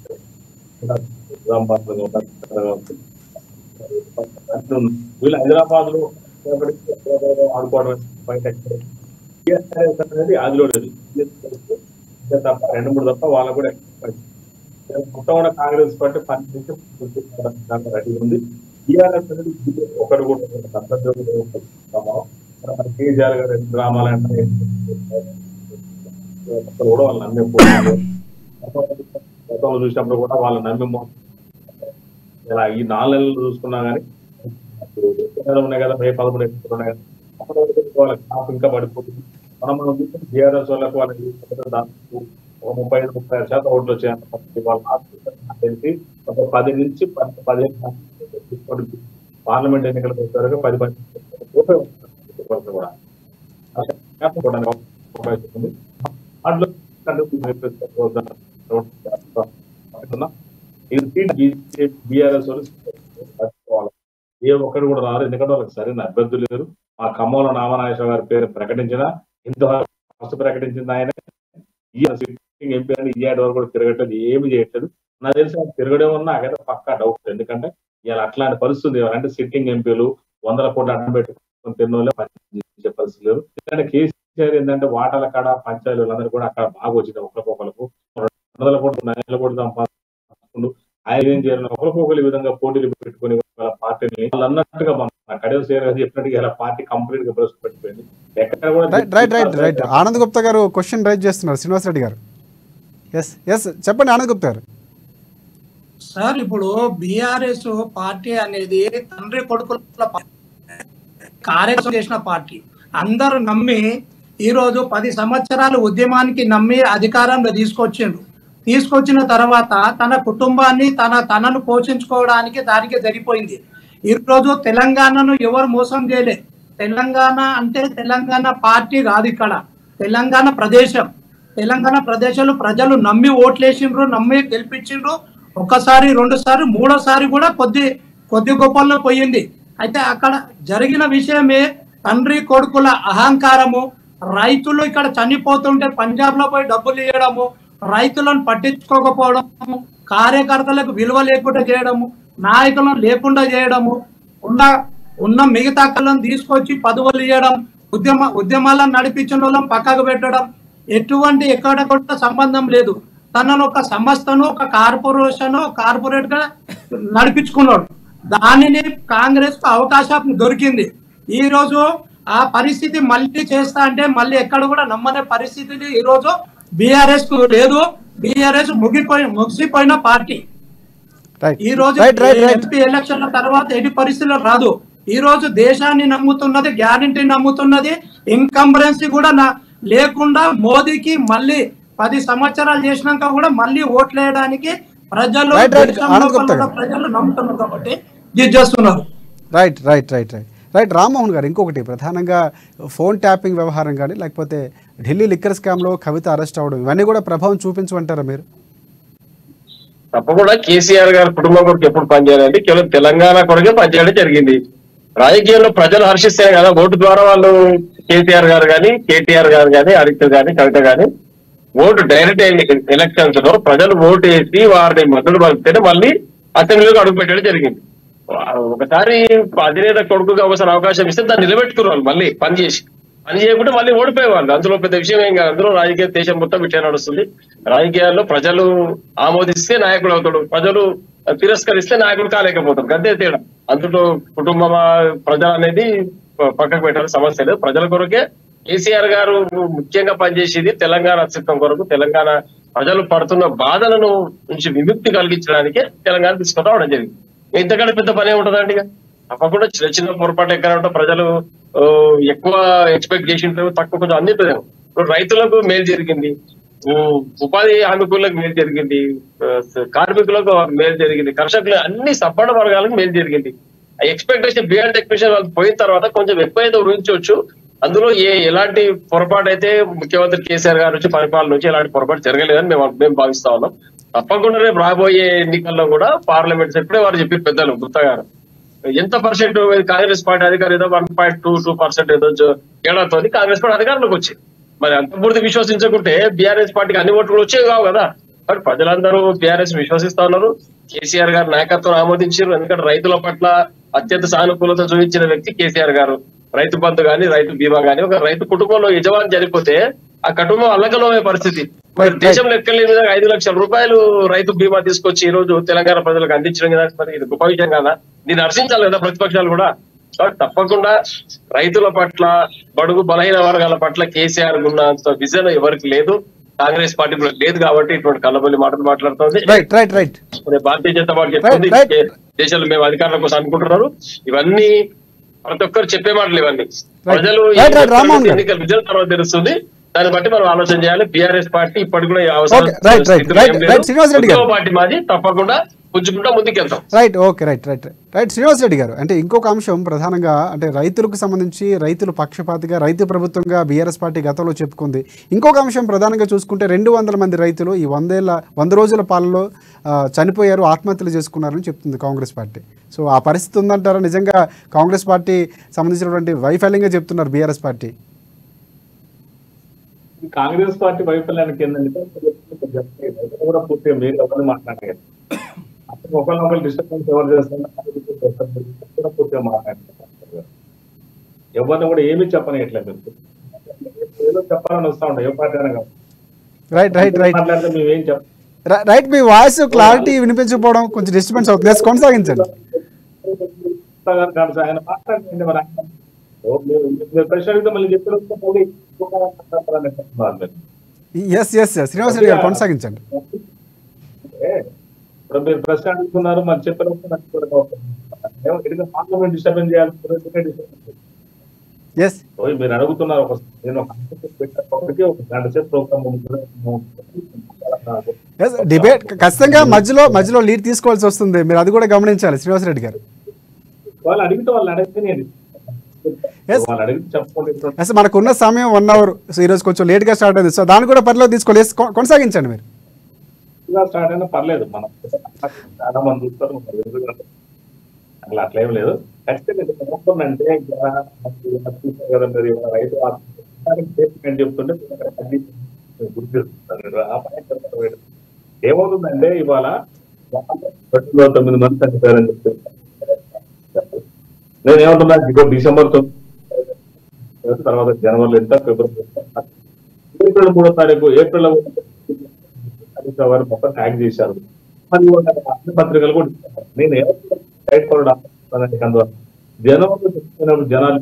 వీళ్ళు హైదరాబాద్ లో ఆడుకోవడం బయట అనేది ఆదిలో లేదు తప్ప 2-3 తప్ప వాళ్ళకు కూడా మొత్తం కాంగ్రెస్ పార్టీ 10% రెడీ ఉంది. టీఆర్ఎస్ అనేది ఒకరు కూడా కేసీఆర్ గారు గ్రామాలంటే కూడా వాళ్ళు నమ్మే గతంలో చూసినప్పుడు కూడా వాళ్ళు నమ్మి ఇలా ఈ 4 నెలలు చూసుకున్నా కానీ ఉన్నాయి కదా, May 11 ఉన్నాయి కదా, వాళ్ళకి కాపు ఇంకా పడిపోతుంది. మనం చూస్తే బీఆర్ఎస్ వాళ్ళకి వాళ్ళకి దాదాపు 35-36% ఓట్లు వచ్చాయి. వాళ్ళు తెలిసి ఒక 10 నుంచి 15 పార్లమెంట్ ఎన్నికలకు వచ్చారు 10% కూడా అవకాశం ఉంది. బీఆర్ఎస్ ఏ ఒక్కరు కూడా రారు, ఎందుకంటే వాళ్ళకి సరైన అభ్యర్థులు లేరు. మా ఖమ్మంలో నామనాగేశ్వర గారి పేరు ప్రకటించిన హిందూ ఫస్ట్ ప్రకటించింది ఆయన. సిట్టింగ్ ఎంపీ అని ఈ వరకు కూడా తిరగట్లేదు, ఏమి చేయట్లేదు. నాకు తెలిసి ఆయన తిరగడం వల్ల నాకైతే పక్కా డౌట్. ఎందుకంటే ఇలా అట్లాంటి పరిస్థితి అంటే సిట్టింగ్ ఎంపీలు 100 కోట్లు అడ్డం పెట్టుకుని తిన్నోళ్ళే పనిచేసే పరిస్థితి లేరు. ఎందుకంటే కేసీఆర్ ఏంటంటే వాటాల కాడ పంచాయతీలు అందరూ కూడా అక్కడ బాగా వచ్చింది. ఒకరికొకరికి 100 కోట్లు 9 కోట్లు సంపాదించుకుంటూ ఆయన ఏం చేయాలి, ఒకరికొకరు ఈ విధంగా పోటీలు పెట్టుకుని వాళ్ళ పార్టీని వాళ్ళు అన్నట్టుగా మన కడియం సేర్ గారు చెప్పినట్టుగా ఇలా పార్టీ కంప్లీట్ గా బ్రష్ పెట్టిపోయింది. ఎక్కడ కూడా రైట్ ఆనంద్ గుప్తా గారు క్వశ్చన్ రైజ్ చేస్తున్నారు. శ్రీనివాస్ రెడ్డి గారు ఎస్ చెప్పండి ఆనంద్ గుప్తా గారు. సార్ ఇప్పుడు బీఆర్ఎస్ పార్టీ అనేది తండ్రి కొడుకుల కార్యక్రమం చేసిన పార్టీ. అందరూ నమ్మి ఈరోజు 10 సంవత్సరాలు ఉద్యమానికి నమ్మి అధికారంలో తీసుకొచ్చిన తర్వాత తన కుటుంబాన్ని తనను పోషించుకోవడానికి దానికి జరిగిపోయింది. ఈరోజు తెలంగాణను ఎవరు మోసం చేయలే. తెలంగాణ అంటే తెలంగాణ పార్టీ కాదు, ఇక్కడ తెలంగాణ ప్రదేశంలో ప్రజలు నమ్మి ఓట్లేసిండ్రు, నమ్మి గెలిపించిండ్రు. 1 సారి 2 సారి 3వ సారి కూడా కొద్ది గొప్పల్లో పోయింది. అయితే అక్కడ జరిగిన విషయమే తండ్రి కొడుకుల అహంకారము. రైతులు ఇక్కడ చనిపోతుంటే పంజాబ్ లో పోయి డబ్బులు ఇవ్వడము, రైతులను పట్టించుకోకపోవడము, కార్యకర్తలకు విలువ లేకుండా చేయడము, నాయకులను లేకుండా చేయడము, ఉన్న మిగతా కళ్ళను తీసుకొచ్చి పదవులు ఇవ్వడం, ఉద్యమాలను నడిపించిన వాళ్ళని పక్కకు పెట్టడం, ఎక్కడ కూడా సంబంధం లేదు. తనను ఒక సంస్థను ఒక కార్పొరేట్ గా నడిపించుకున్నాడు. దానిని కాంగ్రెస్ కు అవకాశం దొరికింది. ఈ రోజు ఆ పరిస్థితి మళ్ళీ చేస్తా అంటే మళ్ళీ ఎక్కడ కూడా నమ్మనే పరిస్థితి ఈ రోజు బీఆర్ఎస్ కు లేదు. బీఆర్ఎస్ ముగిసిపోయిన పార్టీ. ఈ రోజు ఎంపీ ఎలక్షన్ల తర్వాత ఎన్ని పరిస్థితులు రాదు. ఈ రోజు దేశాన్ని నమ్ముతున్నది, గ్యారంటీ నమ్ముతున్నది, ఇన్కంబరెన్సీ కూడా లేకుండా మోదీకి మళ్ళీ 10 సంవత్సరాలు చేసినాక కూడా మళ్ళీ ఓట్లు వేయడానికి ప్రజలు నమ్ముతున్నారు కాబట్టి చేస్తున్నారు. రైట్ రైట్ రామ్మోహన్ గారు, ఇంకొకటి ప్రధానంగా ఫోన్ ట్యాపింగ్ వ్యవహారం కానీ లేకపోతే ఢిల్లీ లిక్కర్ స్కామ్లో కవిత అరెస్ట్ అవ్వడం ఇవన్నీ కూడా ప్రభావం చూపించమంటారా మీరు? తప్పకుండా కేసీఆర్ గారి కుటుంబం కొరకు ఎప్పుడు పనిచేయాలంటే కేవలం తెలంగాణ కొరకే పనిచేయడం జరిగింది. రాజకీయాల్లో ప్రజలు హర్షిస్తే కదా ఓటు ద్వారా వాళ్ళు కేసీఆర్ గారు కానీ, కేటీఆర్ గారు కానీ, ఆదిత్య గాని, కవిత గాని ఓటు డైరెక్ట్ ఎలక్షన్స్ లో ప్రజలు ఓటు వేసి వారిని మద్దతు పలిస్తేనే మళ్ళీ అసెంబ్లీలోకి అడుగు పెట్టడం జరిగింది. ఒకసారి అధినేత కొడుకుగా ఒకసారి అవకాశం ఇస్తే దాన్ని నిలబెట్టుకున్నారు. మళ్ళీ పని చేయకుంటే మళ్ళీ ఓడిపోయేవాళ్ళు. అందులో పెద్ద విషయం ఏం కాదు. అందులో రాజకీయ దేశం మొత్తం ఇట్లా నడుస్తుంది. రాజకీయాల్లో ప్రజలు ఆమోదిస్తే నాయకుడు అవుతాడు, ప్రజలు తిరస్కరిస్తే నాయకుడు కాలేకపోతాడు. అంతే తేడా. అందులో కుటుంబ ప్రజలు అనేది పక్కకు పెట్టాల్సిన సమస్య లేదు. ప్రజల కొరకే కేసీఆర్ గారు ముఖ్యంగా పనిచేసేది తెలంగాణ అస్తిత్వం కొరకు, తెలంగాణ ప్రజలు పడుతున్న బాధలను నుంచి విముక్తి కలిగించడానికే తెలంగాణ తీసుకుని రావడం జరిగింది. ఇంతకంటే పెద్ద పని ఉంటుందండి. తప్పకుండా చిన్న చిన్న పొరపాటు ఎక్కడ ఉంటే ప్రజలు ఎక్కువ ఎక్స్పెక్ట్ చేసింటారు, తక్కువ కొంచెం అన్ని ఇప్పుడు రైతులకు మేలు జరిగింది, ఉపాధి హామీ కూలీలకు మేలు జరిగింది, కార్మికులకు మేలు జరిగింది, కర్షకులు అన్ని సబ్బండ వర్గాలకు మేలు జరిగింది. ఎక్స్పెక్టేషన్ బియాండ్ ఎక్స్పెక్టేషన్ వాళ్ళు పోయిన తర్వాత కొంచెం ఎక్కువైతే ఊహించవచ్చు. అందులో ఎలాంటి పొరపాటు అయితే ముఖ్యమంత్రి కేసీఆర్ గారు నుంచి పరిపాలన నుంచి ఎలాంటి పొరపాటు జరగలేదని మేము భావిస్తా ఉన్నాం. తప్పకుండా రేపు రాబోయే ఎన్నికల్లో కూడా పార్లమెంట్ సెక్రటరీ వారు చెప్పి పెద్దలు గుప్తా గారు ఎంత పర్సెంట్ కాంగ్రెస్ పార్టీ అధికారం ఏదో 1.22% ఏదో తేడాతో కాంగ్రెస్ పార్టీ అధికారంలోకి వచ్చింది. మరి అంత పూర్తి విశ్వసించకుంటే బీఆర్ఎస్ పార్టీకి అన్ని ఓట్లు వచ్చేవి కావు కదా. మరి ప్రజలందరూ బీఆర్ఎస్ విశ్వసిస్తా ఉన్నారు. కేసీఆర్ గారు నాయకత్వం ఆమోదించారు. ఎందుకంటే రైతుల పట్ల అత్యంత సానుకూలత చూపించిన వ్యక్తి కేసీఆర్ గారు. రైతు బంధు గాని, రైతు బీమా గాని, ఒక రైతు కుటుంబంలో యజమాని చనిపోతే ఆ కుటుంబం అల్లకలోమే పరిస్థితి. మరి దేశంలో ఎక్కడలేని విధంగా 5 లక్షల రూపాయలు రైతు బీమా తీసుకొచ్చి ఈ రోజు తెలంగాణ ప్రజలకు అందించడం కదా. మరి ఇది గొప్ప విషయం కదా. దీన్ని హర్షించాలి కదా ప్రతిపక్షాలు కూడా. తప్పకుండా రైతుల పట్ల, బడుగు బలహీన వర్గాల పట్ల కేసీఆర్ ఉన్నంత విజన్ ఎవరికి లేదు, కాంగ్రెస్ పార్టీ కూడా లేదు. కాబట్టి ఇటువంటి కళ్ళబొల్లి మాటలు మాట్లాడుతుంది. భారతీయ జనతా పార్టీ చెప్తుంది దేశంలో మేము అధికారుల కోసం అనుకుంటున్నారు. ఇవన్నీ ప్రతి ఒక్కరు చెప్పే మాటలు. ఇవన్నీ ప్రజలు ఎన్నికల విజయం తర్వాత తెలుస్తుంది. దాన్ని బట్టి మనం ఆలోచన చేయాలి. బీఆర్ఎస్ పార్టీ ఇప్పటికి కూడా పార్టీ మాది, తప్పకుండా పుంజుకుంటా ముందుకెళ్తాం. రైట్ శ్రీనివాస్ రెడ్డి గారు, అంటే ఇంకొక అంశం ప్రధానంగా అంటే రైతులకు సంబంధించి రైతులు పక్షపాతిగా రైతు ప్రభుత్వంగా బీఆర్ఎస్ పార్టీ గతంలో చెప్పుకుంది. ఇంకొక అంశం ప్రధానంగా చూసుకుంటే 200 మంది రైతులు ఈ 100 రోజుల పాలనలో చనిపోయారు, ఆత్మహత్యలు చేసుకున్నారని చెప్తుంది కాంగ్రెస్ పార్టీ. సో ఆ పరిస్థితి ఉందంటారా? నిజంగా కాంగ్రెస్ పార్టీ సంబంధించినటువంటి వైఫల్యంగా చెప్తున్నారు బీఆర్ఎస్ పార్టీ. కాంగ్రెస్ పార్టీ వైఫల్యానికి ఏంటంటే కూడా పూర్తిగా మీరు ఎవరిని మాట్లాడారు. అసలు ఒకరినొకరు డిస్టర్బెన్స్ ఎవరు చేస్తున్నారు పూర్తిగా మాట్లాడుతున్నారు. ఎవరిని కూడా ఏమీ చెప్పనియట్లేదు. ఏదో చెప్పాలని వస్తా ఉంటాం ఏ పార్టీ అయినా. మాట్లాడితే మేమేం చెప్పాలి. రైట్, మీ వాయిస్ క్లారిటీ వినిపించకపోవడం కొంచెం డిస్టర్బెన్స్ అవుతుంది. కొనసాగించండి. ఆయన మాట్లాడండి. మరి ప్రశ్న అడిగితే మళ్ళీ చెప్పి శ్రీనివాస్ రెడ్డి గారు కొనసాగించండి. ఇప్పుడు మీరు ప్రశ్న అడుగుతున్నారు, మరి చెప్పిన పార్లమెంట్ డిస్టర్బెన్స్ చేయాలి. మీరు అడుగుతున్నారు. నేను ఒక గంట సేపు ప్రోగ్రామ్ డిబేట్ ఖచ్చితంగా మధ్యలో లీడ్ తీసుకోవాల్సి వస్తుంది. మీరు అది కూడా గమనించాలి శ్రీనివాస్ రెడ్డి గారు. వాళ్ళు అడిగితే వాళ్ళు అడిగితే మనకున్న సమయం 1 hour. సో ఈరోజు కొంచెం లేట్ గా స్టార్ట్ అయింది. సో దాన్ని కూడా పరిలో తీసుకోలేదు. కొనసాగించండి మీరు. స్టార్ట్ అయినా పర్లేదు. మనం చాలా మంది చూస్తారు. అట్లా ఏం లేదు. ఖచ్చితంగా అంటే రైతు చెప్తుంటే గుర్తిస్తారు. ఏమవుతుందంటే ఇవాళ 9 మంది చనిపోయారని చెప్తే నేను ఏమంటున్నా, డిసెంబర్ 9 తర్వాత జనవరిలో ఎంత, ఫిబ్రవరి ఏప్రిల్ 3వ తారీఖు ఏప్రిల్ వారు మొత్తం ట్యాగ్ చేశారు. మరి అన్ని పత్రికలు కూడా నేను అందువల్ల జనవరిలో చెప్తున్నప్పుడు జనాలు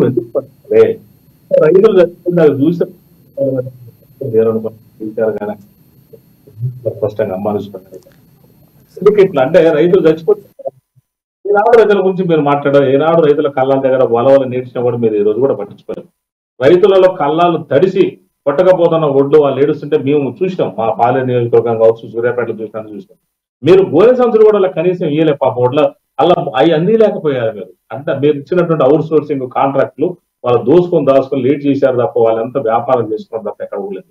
ఎందుకు రైతులు చూసారు కానీ స్పష్టంగా అమ్మానుకుంటారు. ఎందుకు ఇట్లా అంటే రైతులు చచ్చిపోతే ఈనాడు రైతుల గురించి మీరు మాట్లాడారు. ఈనాడు రైతుల కళ్ళాల దగ్గర వలవలు నేర్చిన కూడా మీరు ఈ రోజు కూడా పట్టించుకోలేదు. రైతులలో కళ్ళాలు తడిసి కొట్టకపోతున్న ఒడ్లు వాళ్ళు ఏడుస్తుంటే మేము చూసినాం. మా పాలే నియోజకవర్గం కావచ్చు, సూర్యాపేటలో చూసినాం. మీరు గోనె సంచులు కూడా కనీసం ఇయ్యలే. పాప ఒడ్ల అలా అవి అందిలేకపోయారు మీరు. అంటే మీరు ఇచ్చినటువంటి అవుట్ సోర్సింగ్ కాంట్రాక్ట్లు వాళ్ళు దాచుకొని లీడ్ చేశారు తప్ప వాళ్ళంతా వ్యాపారం చేసుకున్నారు తప్ప ఎక్కడ ఊర్లేదు.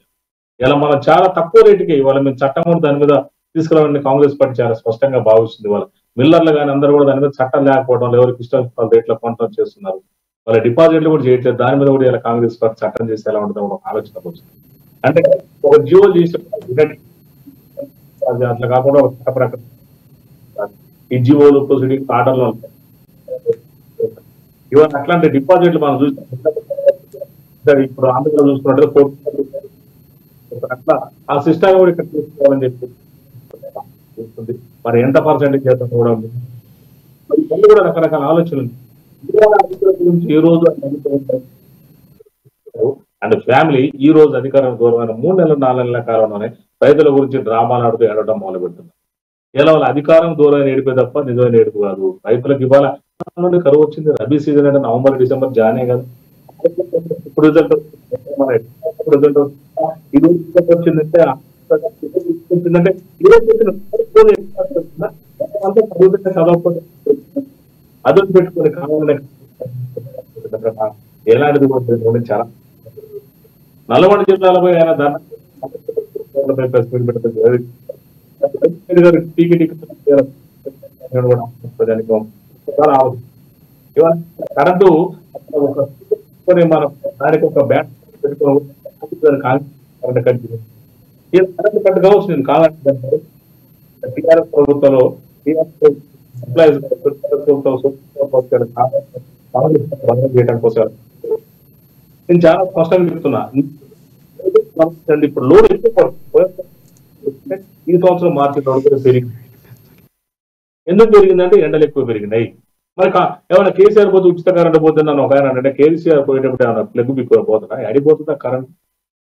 ఇలా మనం చాలా తక్కువ రేటుకి ఇవాళ మేము చట్టం కూడా దాని మీద తీసుకురావాలని కాంగ్రెస్ పార్టీ చాలా స్పష్టంగా భావిస్తుంది. వాళ్ళ మిల్లర్లు కానీ అందరూ కూడా దాని మీద చట్టం లేకపోవడం, ఎవరికి ఇష్టం రేట్లో కాంట్రాక్ట్ చేస్తున్నారు, వాళ్ళ డిపాజిట్లు కూడా చేయట్లేదు. దాని మీద కూడా ఇలా కాంగ్రెస్ పార్టీ చట్టం చేసి ఎలా ఉంటుందో ఒక ఆలోచన వచ్చింది. అంటే ఒక జియో చేసి అట్లా కాకుండా ఒక చట్ట ప్రకారం ఈ జియోలు ప్రొసీడింగ్ ఆర్డర్లో ఉంటాయి. ఇవన్నీ అట్లాంటి డిపాజిట్లు మనం చూస్తాం. ఇప్పుడు ఆంధ్రలో చూసుకున్నట్టు అట్లా ఆ సిస్టమ్ కూడా ఇక్కడ తీసుకోవాలని చెప్పి మరి ఎంత పర్సెంటేజ్ చేద్దాం కూడా కూడా రకరకాల ఆలోచనలు గురించి ఈ రోజు అండ్ ఫ్యామిలీ ఈ రోజు అధికారం దూరమైన 3 నెలల 4 నెలల కాలంలోనే రైతుల గురించి డ్రామాలు ఆడుతూ ఏడవడం మొదలు పెడుతున్నారు. ఇలా వాళ్ళ అధికారం దూరమైన ఏడిపే తప్ప నిజమైన ఏడుపు కాదు. రైతులకు ఇవాళ నుండి కరువు వచ్చింది. రబీ సీజన్ అంటే నవంబర్ డిసెంబర్ జానే కాదు. ఇప్పుడు రిజల్ట్ వచ్చిందంటే అదుపు పెట్టుకుని కావాలని ఎలాంటిది కూడా చాలా నల్గొండ జిల్లాలో ఆయన దాన్ని కరెంటు మనం దానికి ఒక బ్యాట్ పెట్టుకుని కరెంటు కట్ కావచ్చు. నేను కాదంటే టీఆర్ఎస్ ప్రభుత్వంలో చేయడం కోసం నేను చాలా స్పష్టంగా చెప్తున్నా. ఇప్పుడు లోడ్ ఎక్కువ ఈ సంవత్సరం మార్చి పెరిగింది. ఎందుకు పెరిగిందంటే ఎండలు ఎక్కువ పెరిగినాయి. మరి ఏమైనా కేసీఆర్ పోతే ఉచిత కరెంట్ పోతుందని ఒక ఆయన అంటే కేసీఆర్ పోయేటప్పుడు ఏమైనా ప్లగ్ బిక్కువ పోతుందా? అడిపోతుందా? కరెంట్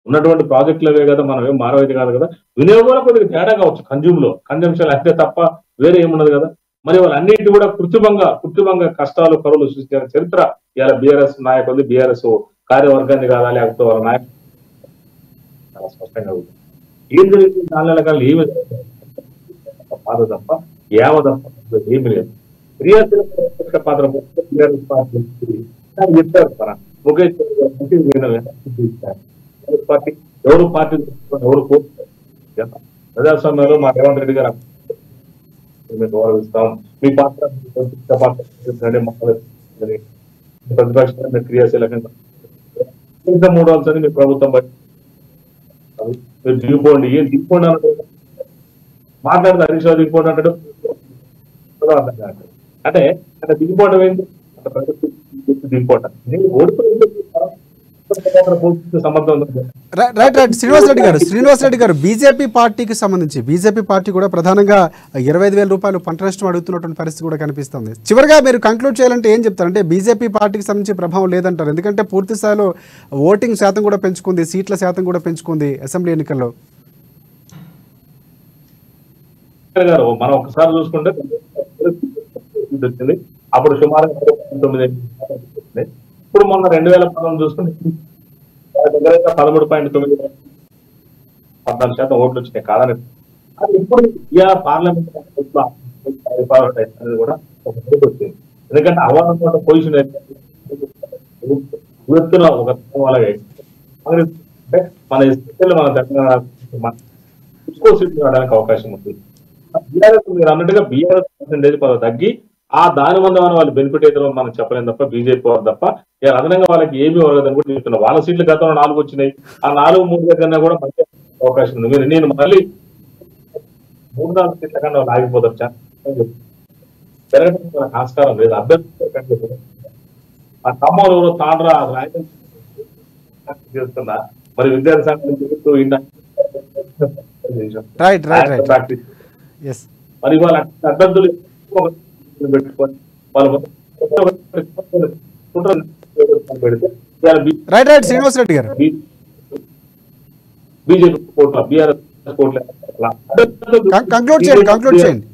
ఉన్నటువంటి ప్రాజెక్టులు అవే కదా, మనం ఏం మారవైతే కాదు కదా. వినియోగంలో కొద్దిగా తేడా కావచ్చు, కన్జంప్షన్ అంతే తప్ప వేరే ఏమున్నది కదా. మరి వాళ్ళు అన్నింటి కూడా కృత్రిమంగా కష్టాలు కరువులు సృష్టించిన చరిత్ర ఇలా బీఆర్ఎస్ నాయకులు, బీఆర్ఎస్ కార్యవర్గాన్ని కాదా లేకపోతే వాళ్ళ నాయకులు చాలా స్పష్టంగా ఉంది. ఏం జరిగింది 4 నెలల కాలం ఏమి బాధ తప్ప యావ తప్ప ఏమి లేదు. క్రియాశీలక పాత్ర బీఆర్ఎస్ పార్టీ చెప్పారు సార్ ముఖేష్ పార్టీ ఎవరు పార్టీ ఎవరు ప్రజాస్వామ్యంలో మా రేవంత్ రెడ్డి గారు మేము గౌరవిస్తాం. మీ పాత్ర ప్రతిపక్ష క్రియాశీలకంగా 3 రోజులని మీ ప్రభుత్వం మీరు దిగిపోండి. ఏం దిగిపోండి అన్నట్టు మాట్లాడితే హరీష్ రావు దిగిపోండి అంటాడు. అంటే దిగిపోవడం ఏంటి? దిగిపోవటం రైట్ శ్రీనివాస్ రెడ్డి గారు బీజేపీ పార్టీకి సంబంధించి బీజేపీ పార్టీ కూడా ప్రధానంగా 25,000 రూపాయలు పంట నష్టం అడుగుతున్నటువంటి పరిస్థితి కూడా కనిపిస్తుంది. చివరిగా మీరు కంక్లూడ్ చేయాలంటే ఏం చెప్తారు? అంటే బీజేపీ పార్టీకి సంబంధించి ప్రభావం లేదంటారు, ఎందుకంటే పూర్తి స్థాయిలో ఓటింగ్ శాతం కూడా పెంచుకుంది, సీట్ల శాతం కూడా పెంచుకుంది అసెంబ్లీ ఎన్నికల్లో. మనం ఒకసారి చూసుకుంటే వచ్చింది అప్పుడు సుమారు 9. ఇప్పుడు మొన్న 2019 చూసుకుంటే 13.9% ఓట్లు వచ్చినాయి కాదని. ఇప్పుడు ఇవాళ పార్లమెంట్ అనేది కూడా ఒక వచ్చింది. ఎందుకంటే అవార్డు పొజిషన్ ఒక అలాగే అంటే మన మన తెలంగాణ ఎక్కువ సీట్లు రావడానికి అవకాశం ఉంది. బీఆర్ఎస్ మీరు అన్నట్టుగా బీఆర్ఎస్ పర్సెంటేజ్ తగ్గి దాని మంది వాళ్ళు బెనిఫిట్ అయితే మనం చెప్పలేం తప్ప బీజేపీ వారు తప్ప అదనంగా వాళ్ళకి ఏమీ వరదని కూడా చెప్తున్నా. వాళ్ళ సీట్లు గతంలో 4 వచ్చినాయి. ఆ 4-3 దగ్గర కూడా మంచి అవకాశం ఉంది. నేను మళ్ళీ 3-4 సీట్ల కన్నా వాళ్ళు ఆగిపోతారు. పెరగడానికి మనకు ఆస్కారం లేదు. అభ్యర్థి ఆ ఖమ్మంలో తాండ్రా చేస్తున్నా మరి విద్యార్థి సంఘం మరి వాళ్ళ అభ్యర్థులు పెట్టుకొని శ్రీనివాస్ రెడ్డి గారు బీజేపీ కోట్ల బీఆర్ఎస్ కోట్ల కంక్లూడ్ చేయండి.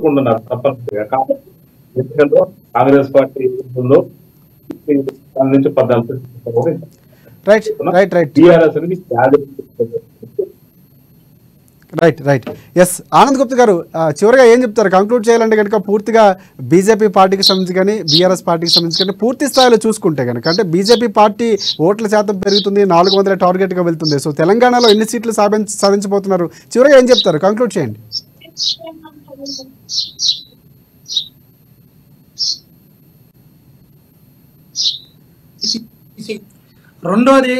ఉన్నారు తప్పనిసరిగా. ఎందుకంటే కాంగ్రెస్ పార్టీ నుంచి 14 రైట్ టీఆర్ఎస్ అనేది right right S Anand Gupta గారు చివరిగా ఏం చెప్తారు? కంక్లూడ్ చేయాలంటే కనుక పూర్తిగా బీజేపీ పార్టీకి సంబంధించి కానీ బీఆర్ఎస్ పార్టీకి సంబంధించి కానీ పూర్తి స్థాయిలో చూసుకుంటే కనుక అంటే బీజేపీ పార్టీ ఓట్ల శాతం పెరుగుతుంది, 400 టార్గెట్గా వెళ్తుంది. సో తెలంగాణలో ఎన్ని సీట్లు సాధించబోతున్నారు? చివరిగా ఏం చెప్తారు? కంక్లూడ్ చేయండి. రెండోది,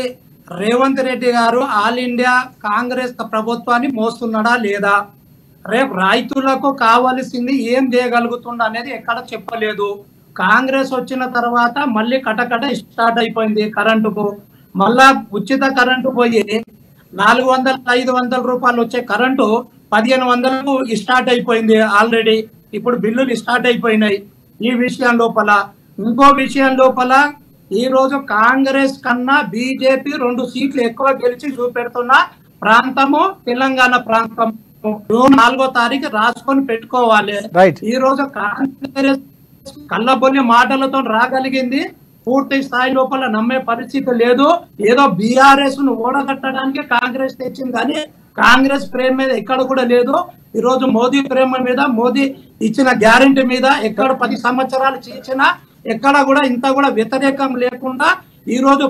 రేవంత్ రెడ్డి గారు ఆల్ ఇండియా కాంగ్రెస్ ప్రభుత్వాన్ని మోస్తున్నాడా లేదా? రేపు రైతులకు కావాల్సింది ఏం చేయగలుగుతుండ అనేది ఎక్కడ చెప్పలేదు. కాంగ్రెస్ వచ్చిన తర్వాత మళ్ళీ కటకట స్టార్ట్ అయిపోయింది కరెంటుకు. మళ్ళా ఉచిత కరెంటు పోయి 400-500 రూపాయలు వచ్చే కరెంటు 1500కు స్టార్ట్ అయిపోయింది ఆల్రెడీ. ఇప్పుడు బిల్లులు స్టార్ట్ అయిపోయినాయి. ఈ విషయం లోపల ఇంకో విషయం లోపల ఈ రోజు కాంగ్రెస్ కన్నా బీజేపీ 2 సీట్లు ఎక్కువ గెలిచి చూపెడుతున్న ప్రాంతము తెలంగాణ ప్రాంతం. జూన్ 4వ తారీఖు రాసుకొని పెట్టుకోవాలి. ఈ రోజు కాంగ్రెస్ కళ్ళబొల్లి మాటలతో రాగలిగింది, పూర్తి స్థాయి లోపల నమ్మే పరిస్థితి లేదు. ఏదో బీఆర్ఎస్ ను ఓడగట్టడానికి కాంగ్రెస్ తెచ్చింది కానీ కాంగ్రెస్ ప్రేమ మీద ఎక్కడ కూడా లేదు. ఈ రోజు మోదీ ప్రేమ మీద, మోదీ ఇచ్చిన గ్యారెంటీ మీద ఎక్కడ 10 సంవత్సరాలు చేసినా ఎక్కడ కూడా ఇంత కూడా వ్యతిరేకం లేకుండా ఈ రోజు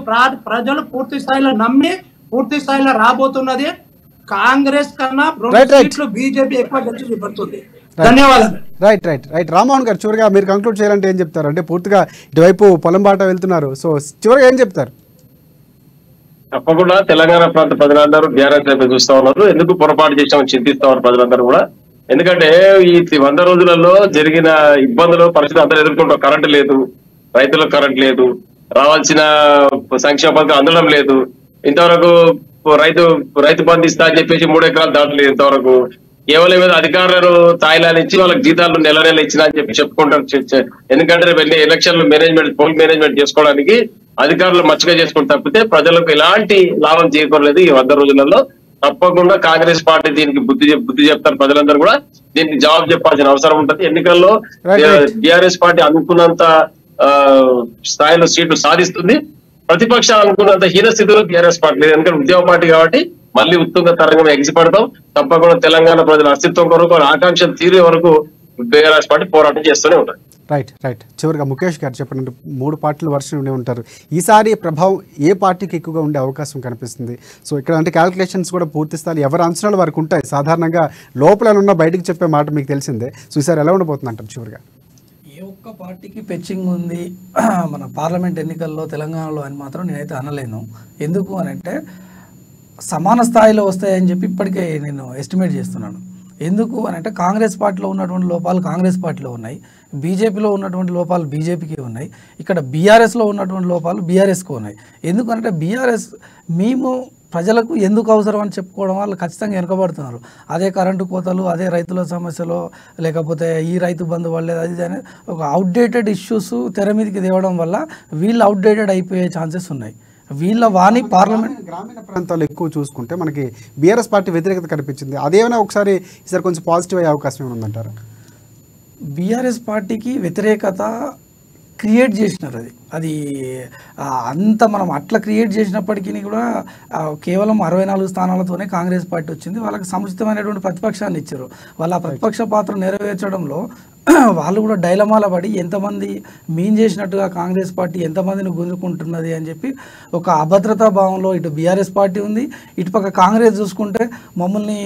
ప్రజలు పూర్తి స్థాయిలో నమ్మి పూర్తి స్థాయిలో రాబోతున్నది. కాంగ్రెస్ కన్నా 2 సీట్లు బీజేపీ ఎక్కువ గెలిచి చూపెడుతుంది. ధన్యవాదాలు. రైట్ రైట్ రైట్ రామ్మోహన్ గారు, చివరిగా మీరు కంక్లూడ్ చేయాలంటే ఏం చెప్తారు? అంటే పూర్తిగా ఇటువైపు పొలం బాట వెళ్తున్నారు. సో చివరిగా ఏం చెప్తారు? తప్పకుండా తెలంగాణ ప్రాంత ప్రజలందరూ బీఆర్ఎస్ వైపు చూస్తా ఉన్నారు. ఎందుకు పొరపాటు చేసామని చింతిస్తా ఉన్నారు ప్రజలందరూ కూడా. ఎందుకంటే ఈ 100 రోజులలో జరిగిన ఇబ్బందులు పరిస్థితి అందరూ ఎదుర్కొంటారు. కరెంటు లేదు, రైతులకు కరెంట్ లేదు, రావాల్సిన సంక్షేమ పథకం అందడం లేదు. ఇంతవరకు రైతు బంధు ఇస్తా అని చెప్పేసి 3 ఎకరాలు దాటలేదు ఇంతవరకు. కేవలం ఏదో అధికారులను తాయిలాలు ఇచ్చి వాళ్ళకి జీతాలు నెల ఇచ్చినా అని చెప్పి చెప్పుకుంటారు. ఎందుకంటే రేపు ఎలక్షన్లు పోల్ మేనేజ్మెంట్ చేసుకోవడానికి అధికారులు మచ్చిగా చేసుకుని తప్పితే ప్రజలకు ఎలాంటి లాభం చేకూరలేదు ఈ 100 రోజులలో. తప్పకుండా కాంగ్రెస్ పార్టీ దీనికి బుద్ధి చెప్తారు. ప్రజలందరూ కూడా దీనికి జవాబు చెప్పాల్సిన అవసరం ఉంటుంది. ఎన్నికల్లో బీఆర్ఎస్ పార్టీ అనుకున్నంత స్థాయిలో సీట్లు సాధిస్తుంది. ప్రతిపక్షాలు అనుకున్నంత హీనస్థితిలో బీఆర్ఎస్ పార్టీ లేదు. ఎందుకంటే ఉద్యమ పార్టీ కాబట్టి మళ్ళీ ఉత్తుంగ తరంగం ఎగిసిపడతాం. తప్పకుండా తెలంగాణ ప్రజల అస్తిత్వం కొరకు, ఆకాంక్షలు తీరే వరకు బీఆర్ఎస్ పార్టీ పోరాటం చేస్తూనే ఉంటారు. రైట్ రైట్ చివరిగా ముఖేష్ గారు చెప్పండి, 3 పార్టీలు వర్షం ఉండి ఉంటారు. ఈసారి ప్రభావం ఏ పార్టీకి ఎక్కువగా ఉండే అవకాశం కనిపిస్తుంది? సో ఇక్కడ అంటే క్యాల్కులేషన్స్ కూడా పూర్తి స్థాయి ఎవరి అంచనాలు వరకు ఉంటాయి. సాధారణంగా లోపల ఉన్న బయటకు చెప్పే మాట మీకు తెలిసిందే. సో ఈసారి ఎలా ఉండబోతుంది అంటారు? చివరిగా ఏ ఒక్క పార్టీకి పెచ్చింగ్ ఉంది మన పార్లమెంట్ ఎన్నికల్లో తెలంగాణలో అని మాత్రం నేనైతే అనలేను. ఎందుకు అని అంటే సమాన స్థాయిలో వస్తాయని చెప్పి ఇప్పటికే నేను ఎస్టిమేట్ చేస్తున్నాను. ఎందుకు అని అంటే కాంగ్రెస్ పార్టీలో ఉన్నటువంటి లోపాలు కాంగ్రెస్ పార్టీలో ఉన్నాయి, బీజేపీలో ఉన్నటువంటి లోపాలు బీజేపీకి ఉన్నాయి, ఇక్కడ బీఆర్ఎస్లో ఉన్నటువంటి లోపాలు బీఆర్ఎస్కి ఉన్నాయి. ఎందుకంటే బీఆర్ఎస్ మేము ప్రజలకు ఎందుకు అవసరం అని చెప్పుకోవడం వల్ల ఖచ్చితంగా వెనుకబడుతున్నారు. అదే కరెంటు కోతలు, అదే రైతుల సమస్యలు, లేకపోతే ఈ రైతు బంధు వల్లే అది అనేది ఒక అవుట్డేటెడ్ ఇష్యూస్ తెర మీదకి తేవడం వల్ల వీళ్ళు అవుట్డేటెడ్ అయిపోయే ఛాన్సెస్ ఉన్నాయి. వీళ్ళ వాణి పార్లమెంట్ గ్రామీణ ప్రాంతాల్లో ఎక్కువ చూసుకుంటే మనకి బీఆర్ఎస్ పార్టీ వ్యతిరేకత కనిపించింది. అదేమైనా ఒకసారి ఈసారి కొంచెం పాజిటివ్ అయ్యే అవకాశం ఏమైనా ఉందంటారు? బీఆర్ఎస్ పార్టీకి వ్యతిరేకత క్రియేట్ చేసినారు. అది అంత మనం అట్లా క్రియేట్ చేసినప్పటికీ కూడా కేవలం 64 స్థానాలతోనే కాంగ్రెస్ పార్టీ వచ్చింది. వాళ్ళకి సముచితమైనటువంటి ప్రతిపక్షాన్ని ఇచ్చారు. వాళ్ళ ప్రతిపక్ష పాత్ర నెరవేర్చడంలో వాళ్ళు కూడా డైలమాల పడి ఎంతమంది మీన్ చేసినట్టుగా కాంగ్రెస్ పార్టీ ఎంతమందిని గుంజుకుంటున్నది అని చెప్పి ఒక అభద్రతా భావంలో ఇటు బీఆర్ఎస్ పార్టీ ఉంది, ఇటుపక్క కాంగ్రెస్ చూసుకుంటే మమ్మల్ని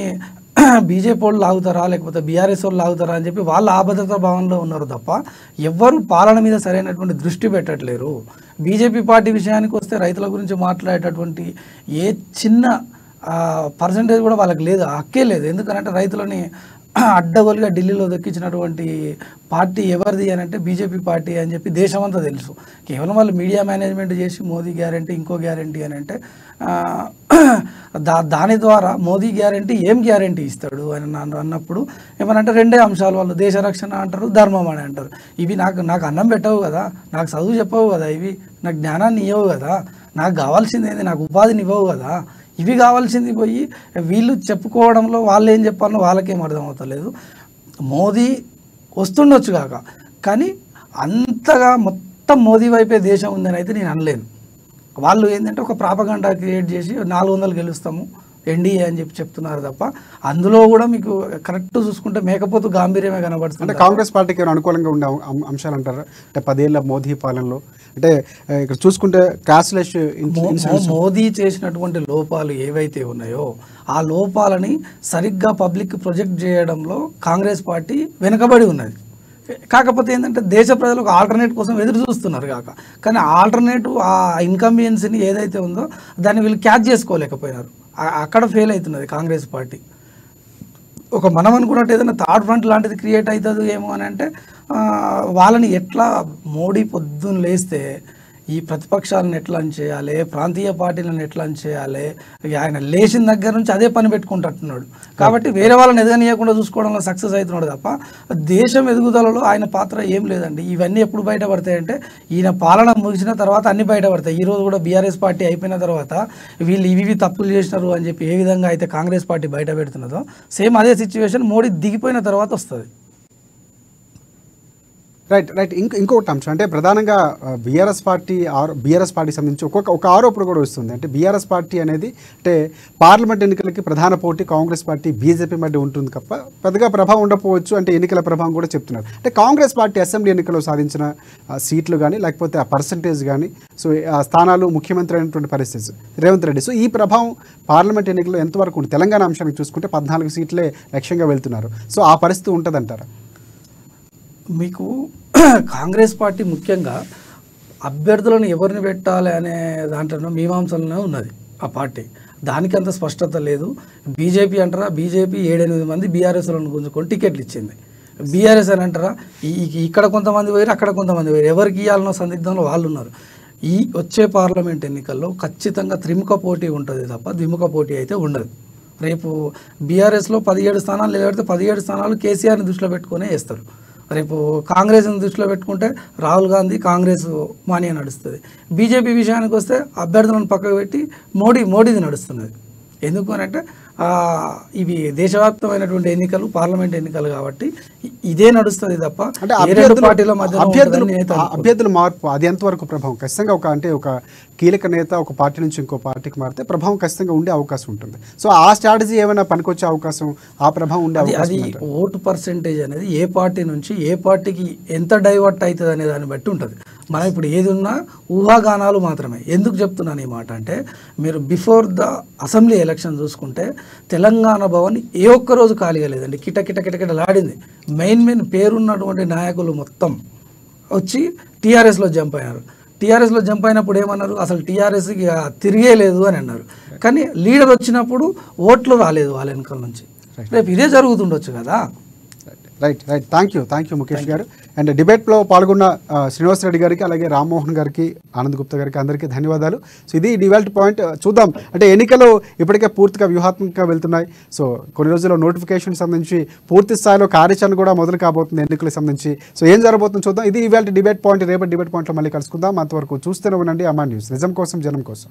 బీజేపీ వాళ్ళు లాగుతారా లేకపోతే బీఆర్ఎస్ వాళ్ళు లాగుతారా అని చెప్పి వాళ్ళ ఆభద్రతా భావంలో ఉన్నారు తప్ప ఎవ్వరు పాలన మీద సరైనటువంటి దృష్టి పెట్టట్లేరు. బీజేపీ పార్టీ విషయానికి వస్తే రైతుల గురించి మాట్లాడేటటువంటి ఏ చిన్న పర్సంటేజ్ కూడా వాళ్ళకి లేదు, హక్కే లేదు. ఎందుకంటే రైతులని అడ్డగోలుగా ఢిల్లీలో దక్కించినటువంటి పార్టీ ఎవరిది అని అంటే బీజేపీ పార్టీ అని చెప్పి దేశమంతా తెలుసు. కేవలం వాళ్ళు మీడియా మేనేజ్మెంట్ చేసి మోదీ గ్యారంటీ ఇంకో గ్యారంటీ అని అంటే దాని ద్వారా మోదీ గ్యారంటీ ఏం గ్యారంటీ ఇస్తాడు అని అన్నప్పుడు ఏమనంటే 2 అంశాలు, వాళ్ళు దేశ రక్షణ అంటారు, ధర్మం అని అంటారు. ఇవి నాకు అన్నం పెట్టవు కదా, నాకు చదువు చెప్పవు కదా, ఇవి నాకు జ్ఞానాన్ని ఇవ్వవు కదా, నాకు కావాల్సింది ఏంది, నాకు ఉపాధిని ఇవ్వవు కదా. ఇవి కావాల్సింది పోయి వీళ్ళు చెప్పుకోవడంలో వాళ్ళు ఏం చెప్పాలో వాళ్ళకేం అర్థమవుతలేదు. మోదీ వస్తుండొచ్చు కాక కానీ అంతగా మొత్తం మోదీ వైపే దేశం ఉందని అయితే నేను అనలేను. వాళ్ళు ఏంటంటే ఒక ప్రాపగండా క్రియేట్ చేసి 400 గెలుస్తాము, ఎన్డీఏ అని చెప్పి చెప్తున్నారు తప్ప అందులో కూడా మీకు కరెక్ట్ చూసుకుంటే మేకపోతు గాంభీర్యమే కనబడుతుంది. అంటే కాంగ్రెస్ పార్టీకి ఏమైనా అనుకూలంగా ఉండే అంశాలు అంటారా? అంటే 10 ఏళ్ల మోదీ పాలనలో అంటే ఇక్కడ చూసుకుంటే క్యాష్లెస్ మోదీ చేసినటువంటి లోపాలు ఏవైతే ఉన్నాయో ఆ లోపాలని సరిగ్గా పబ్లిక్ ప్రొజెక్ట్ చేయడంలో కాంగ్రెస్ పార్టీ వెనుకబడి ఉన్నది. కాకపోతే ఏంటంటే దేశ ప్రజలు ఒక ఆల్టర్నేట్ కోసం ఎదురు చూస్తున్నారు కానీ ఆల్టర్నేటివ్ ఆ ఇన్కంబియన్సీని ఏదైతే ఉందో దాన్ని వీళ్ళు క్యాచ్ చేసుకోలేకపోయినారు. అక్కడ ఫెయిల్ అవుతున్నది కాంగ్రెస్ పార్టీ. ఒక మనం అనుకున్నట్టు ఏదైనా థర్డ్ ఫ్రంట్ లాంటిది క్రియేట్ అవుతుంది ఏమో అని అంటే వాళ్ళని ఎట్లా మోడీ పొద్దున్న లేస్తే ఈ ప్రతిపక్షాలను ఎట్లా చేయాలి, ప్రాంతీయ పార్టీలను ఎట్లా చేయాలి, ఆయన లేచిన దగ్గర నుంచి అదే పని పెట్టుకుంటున్నాడు. కాబట్టి వేరే వాళ్ళని ఎదగనీయకుండా చూసుకోవడంలో సక్సెస్ అవుతున్నాడు తప్ప దేశం ఎదుగుదలలో ఆయన పాత్ర ఏం లేదండి. ఇవన్నీ ఎప్పుడు బయటపడతాయంటే ఈయన పాలన ముగిసిన తర్వాత అన్ని బయటపడతాయి. ఈరోజు కూడా బీఆర్ఎస్ పార్టీ అయిపోయిన తర్వాత వీళ్ళు ఇవి తప్పులు చేసినారు అని చెప్పి ఏ విధంగా అయితే కాంగ్రెస్ పార్టీ బయట పెడుతున్నదో సేమ్ అదే సిచ్యువేషన్ మోడీ దిగిపోయిన తర్వాత వస్తుంది. రైట్ ఇంకొకటి అంశం అంటే ప్రధానంగా బీఆర్ఎస్ పార్టీ సంబంధించి ఒక ఆరోపణ కూడా వస్తుంది. అంటే బీఆర్ఎస్ పార్టీ అనేది అంటే పార్లమెంట్ ఎన్నికలకి ప్రధాన పోటీ కాంగ్రెస్ పార్టీ బీజేపీ మధ్య ఉంటుంది తప్ప పెద్దగా ప్రభావం ఉండకపోవచ్చు అంటే ఎన్నికల ప్రభావం కూడా చెప్తున్నారు. అంటే కాంగ్రెస్ పార్టీ అసెంబ్లీ ఎన్నికల్లో సాధించిన సీట్లు కానీ లేకపోతే ఆ పర్సంటేజ్ కానీ సో ఆ స్థానాలు ముఖ్యమంత్రి అయినటువంటి పరిస్థితి రేవంత్ రెడ్డి. సో ఈ ప్రభావం పార్లమెంట్ ఎన్నికల్లో ఎంతవరకు ఉంటుంది? తెలంగాణ అంశానికి చూసుకుంటే 14 సీట్లే లక్ష్యంగా వెళ్తున్నారు. సో ఆ పరిస్థితి ఉంటుందంటారా? మీకు కాంగ్రెస్ పార్టీ ముఖ్యంగా అభ్యర్థులను ఎవరిని పెట్టాలి అనే దాంట్లో మీమాంసలోనే ఉన్నది ఆ పార్టీ. దానికి అంత స్పష్టత లేదు. బీజేపీ అంటారా, బీజేపీ 7-8 మంది బీఆర్ఎస్లను గుంజుకొని టికెట్లు ఇచ్చింది. బీఆర్ఎస్ అని అంటారా, ఇక్కడ కొంతమంది పోయారు, అక్కడ కొంతమంది పోయారు. ఎవరికి ఇవ్వాలనో సందిగ్ధంలో వాళ్ళు ఉన్నారు. ఈ వచ్చే పార్లమెంట్ ఎన్నికల్లో ఖచ్చితంగా త్రిముఖ పోటీ ఉంటుంది తప్ప ద్విముఖ పోటీ అయితే ఉండదు. రేపు బీఆర్ఎస్లో 17 స్థానాలు నిలబెడితే 17 స్థానాలు కేసీఆర్ని దృష్టిలో పెట్టుకునే వేస్తారు. రేపు కాంగ్రెస్ని దృష్టిలో పెట్టుకుంటే రాహుల్ గాంధీ కాంగ్రెస్ మానియా నడుస్తుంది. బీజేపీ విషయానికి వస్తే అభ్యర్థులను పక్కకు పెట్టి మోడీది నడుస్తున్నది. ఎందుకు అని అంటే ఇవి దేశవ్యాప్తమైనటువంటి ఎన్నికలు, పార్లమెంట్ ఎన్నికలు కాబట్టి ఇదే నడుస్తుంది తప్ప పార్టీల మధ్య అభ్యర్థుల మార్పు అది ఎంతవరకు ప్రభావం ఖచ్చితంగా ఒక కీలక నేత ఒక పార్టీ నుంచి ఇంకో పార్టీకి మారితే ప్రభావం ఖచ్చితంగా ఉండే అవకాశం ఉంటుంది. సో ఆ స్ట్రాటజీ ఏమైనా పనికొచ్చే అవకాశం, ఆ ప్రభావం ఉండే అవకాశం? అది ఓటు పర్సెంటేజ్ అనేది ఏ పార్టీ నుంచి ఏ పార్టీకి ఎంత డైవర్ట్ అవుతుంది అనే దాన్ని బట్టి ఉంటుంది. మనం ఇప్పుడు ఏది ఉన్నా ఊహాగానాలు మాత్రమే. ఎందుకు చెప్తున్నాను ఈ మాట అంటే మీరు బిఫోర్ ద అసెంబ్లీ ఎలక్షన్ చూసుకుంటే తెలంగాణ భవన్ ఏ ఒక్క రోజు ఖాళీగా లేదండి. కిటకిటలాడింది. మెయిన్ పేరున్నటువంటి నాయకులు మొత్తం వచ్చి టీఆర్ఎస్లో జంప్ అయినారు. టీఆర్ఎస్లో జంప్ అయినప్పుడు ఏమన్నారు, అసలు టీఆర్ఎస్కి తిరిగే లేదు అని అన్నారు. కానీ లీడర్ వచ్చినప్పుడు ఓట్లు రాలేదు వాళ్ళ వెనకాల నుంచి. రేపు ఇదే జరుగుతుండొచ్చు కదా. రైట్ థ్యాంక్ యూ ముఖేష్ గారు. అండ్ డిబేట్లో పాల్గొన్న శ్రీనివాస్ రెడ్డి గారికి అలాగే రామ్మోహన్ గారికి ఆనంద్ గుప్తా గారికి అందరికీ ధన్యవాదాలు. సో ఇది డివెల్ట్ పాయింట్. చూద్దాం అంటే ఎన్నికలు ఇప్పటికే పూర్తిగా వ్యూహాత్మకంగా వెళ్తున్నాయి. సో కొన్ని రోజుల్లో నోటిఫికేషన్ సంబంధించి పూర్తి స్థాయిలో కార్యాచరణ కూడా మొదలు కాబోతుంది ఎన్నికలకు సంబంధించి. సో ఏం జరగబోతుందో చూద్దాం. ఇది ఇవాళ డిబేట్ పాయింట్. రేపటి డిబేట్ పాయింట్లో మళ్ళీ కలుసుకుందాం. అంతవరకు చూస్తూనే ఉండండి అమా న్యూస్, నిజం కోసం జనం కోసం.